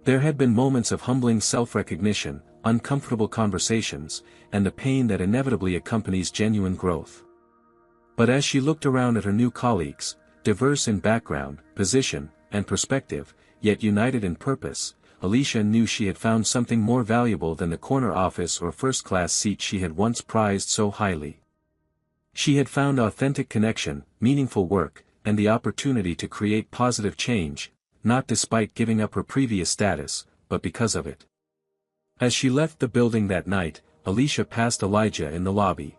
There had been moments of humbling self-recognition, uncomfortable conversations, and the pain that inevitably accompanies genuine growth. But as she looked around at her new colleagues, diverse in background, position, and perspective, yet united in purpose, Alicia knew she had found something more valuable than the corner office or first-class seat she had once prized so highly. She had found authentic connection, meaningful work, and the opportunity to create positive change, not despite giving up her previous status, but because of it. As she left the building that night, Alicia passed Elijah in the lobby.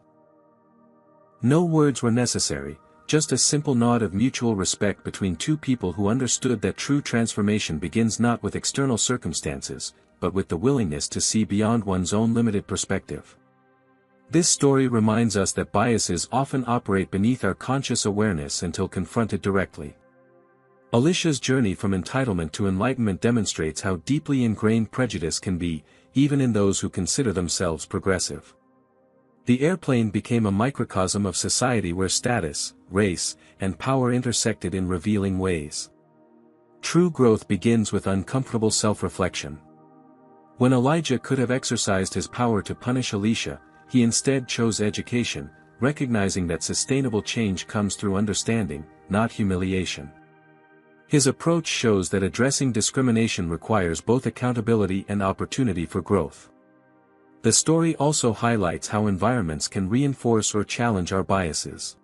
No words were necessary, just a simple nod of mutual respect between two people who understood that true transformation begins not with external circumstances, but with the willingness to see beyond one's own limited perspective. This story reminds us that biases often operate beneath our conscious awareness until confronted directly. Alicia's journey from entitlement to enlightenment demonstrates how deeply ingrained prejudice can be, even in those who consider themselves progressive. The airplane became a microcosm of society where status, race, and power intersected in revealing ways. True growth begins with uncomfortable self-reflection. When Elijah could have exercised his power to punish Alicia, he instead chose education, recognizing that sustainable change comes through understanding, not humiliation. His approach shows that addressing discrimination requires both accountability and opportunity for growth. The story also highlights how environments can reinforce or challenge our biases.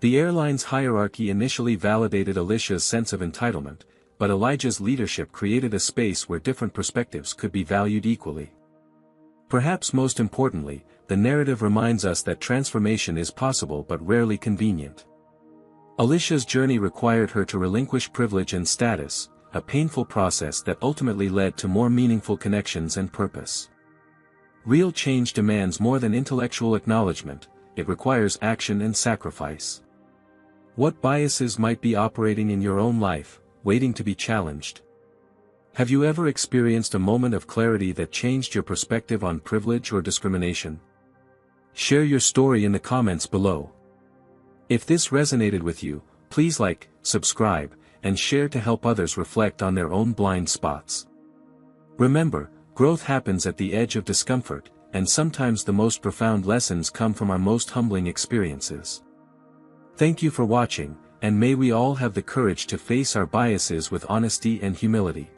The airline's hierarchy initially validated Alicia's sense of entitlement, but Elijah's leadership created a space where different perspectives could be valued equally. Perhaps most importantly, the narrative reminds us that transformation is possible but rarely convenient. Alicia's journey required her to relinquish privilege and status, a painful process that ultimately led to more meaningful connections and purpose. Real change demands more than intellectual acknowledgement, it requires action and sacrifice. What biases might be operating in your own life, waiting to be challenged? Have you ever experienced a moment of clarity that changed your perspective on privilege or discrimination? Share your story in the comments below. If this resonated with you, please like, subscribe, and share to help others reflect on their own blind spots. Remember, growth happens at the edge of discomfort, and sometimes the most profound lessons come from our most humbling experiences. Thank you for watching, and may we all have the courage to face our biases with honesty and humility.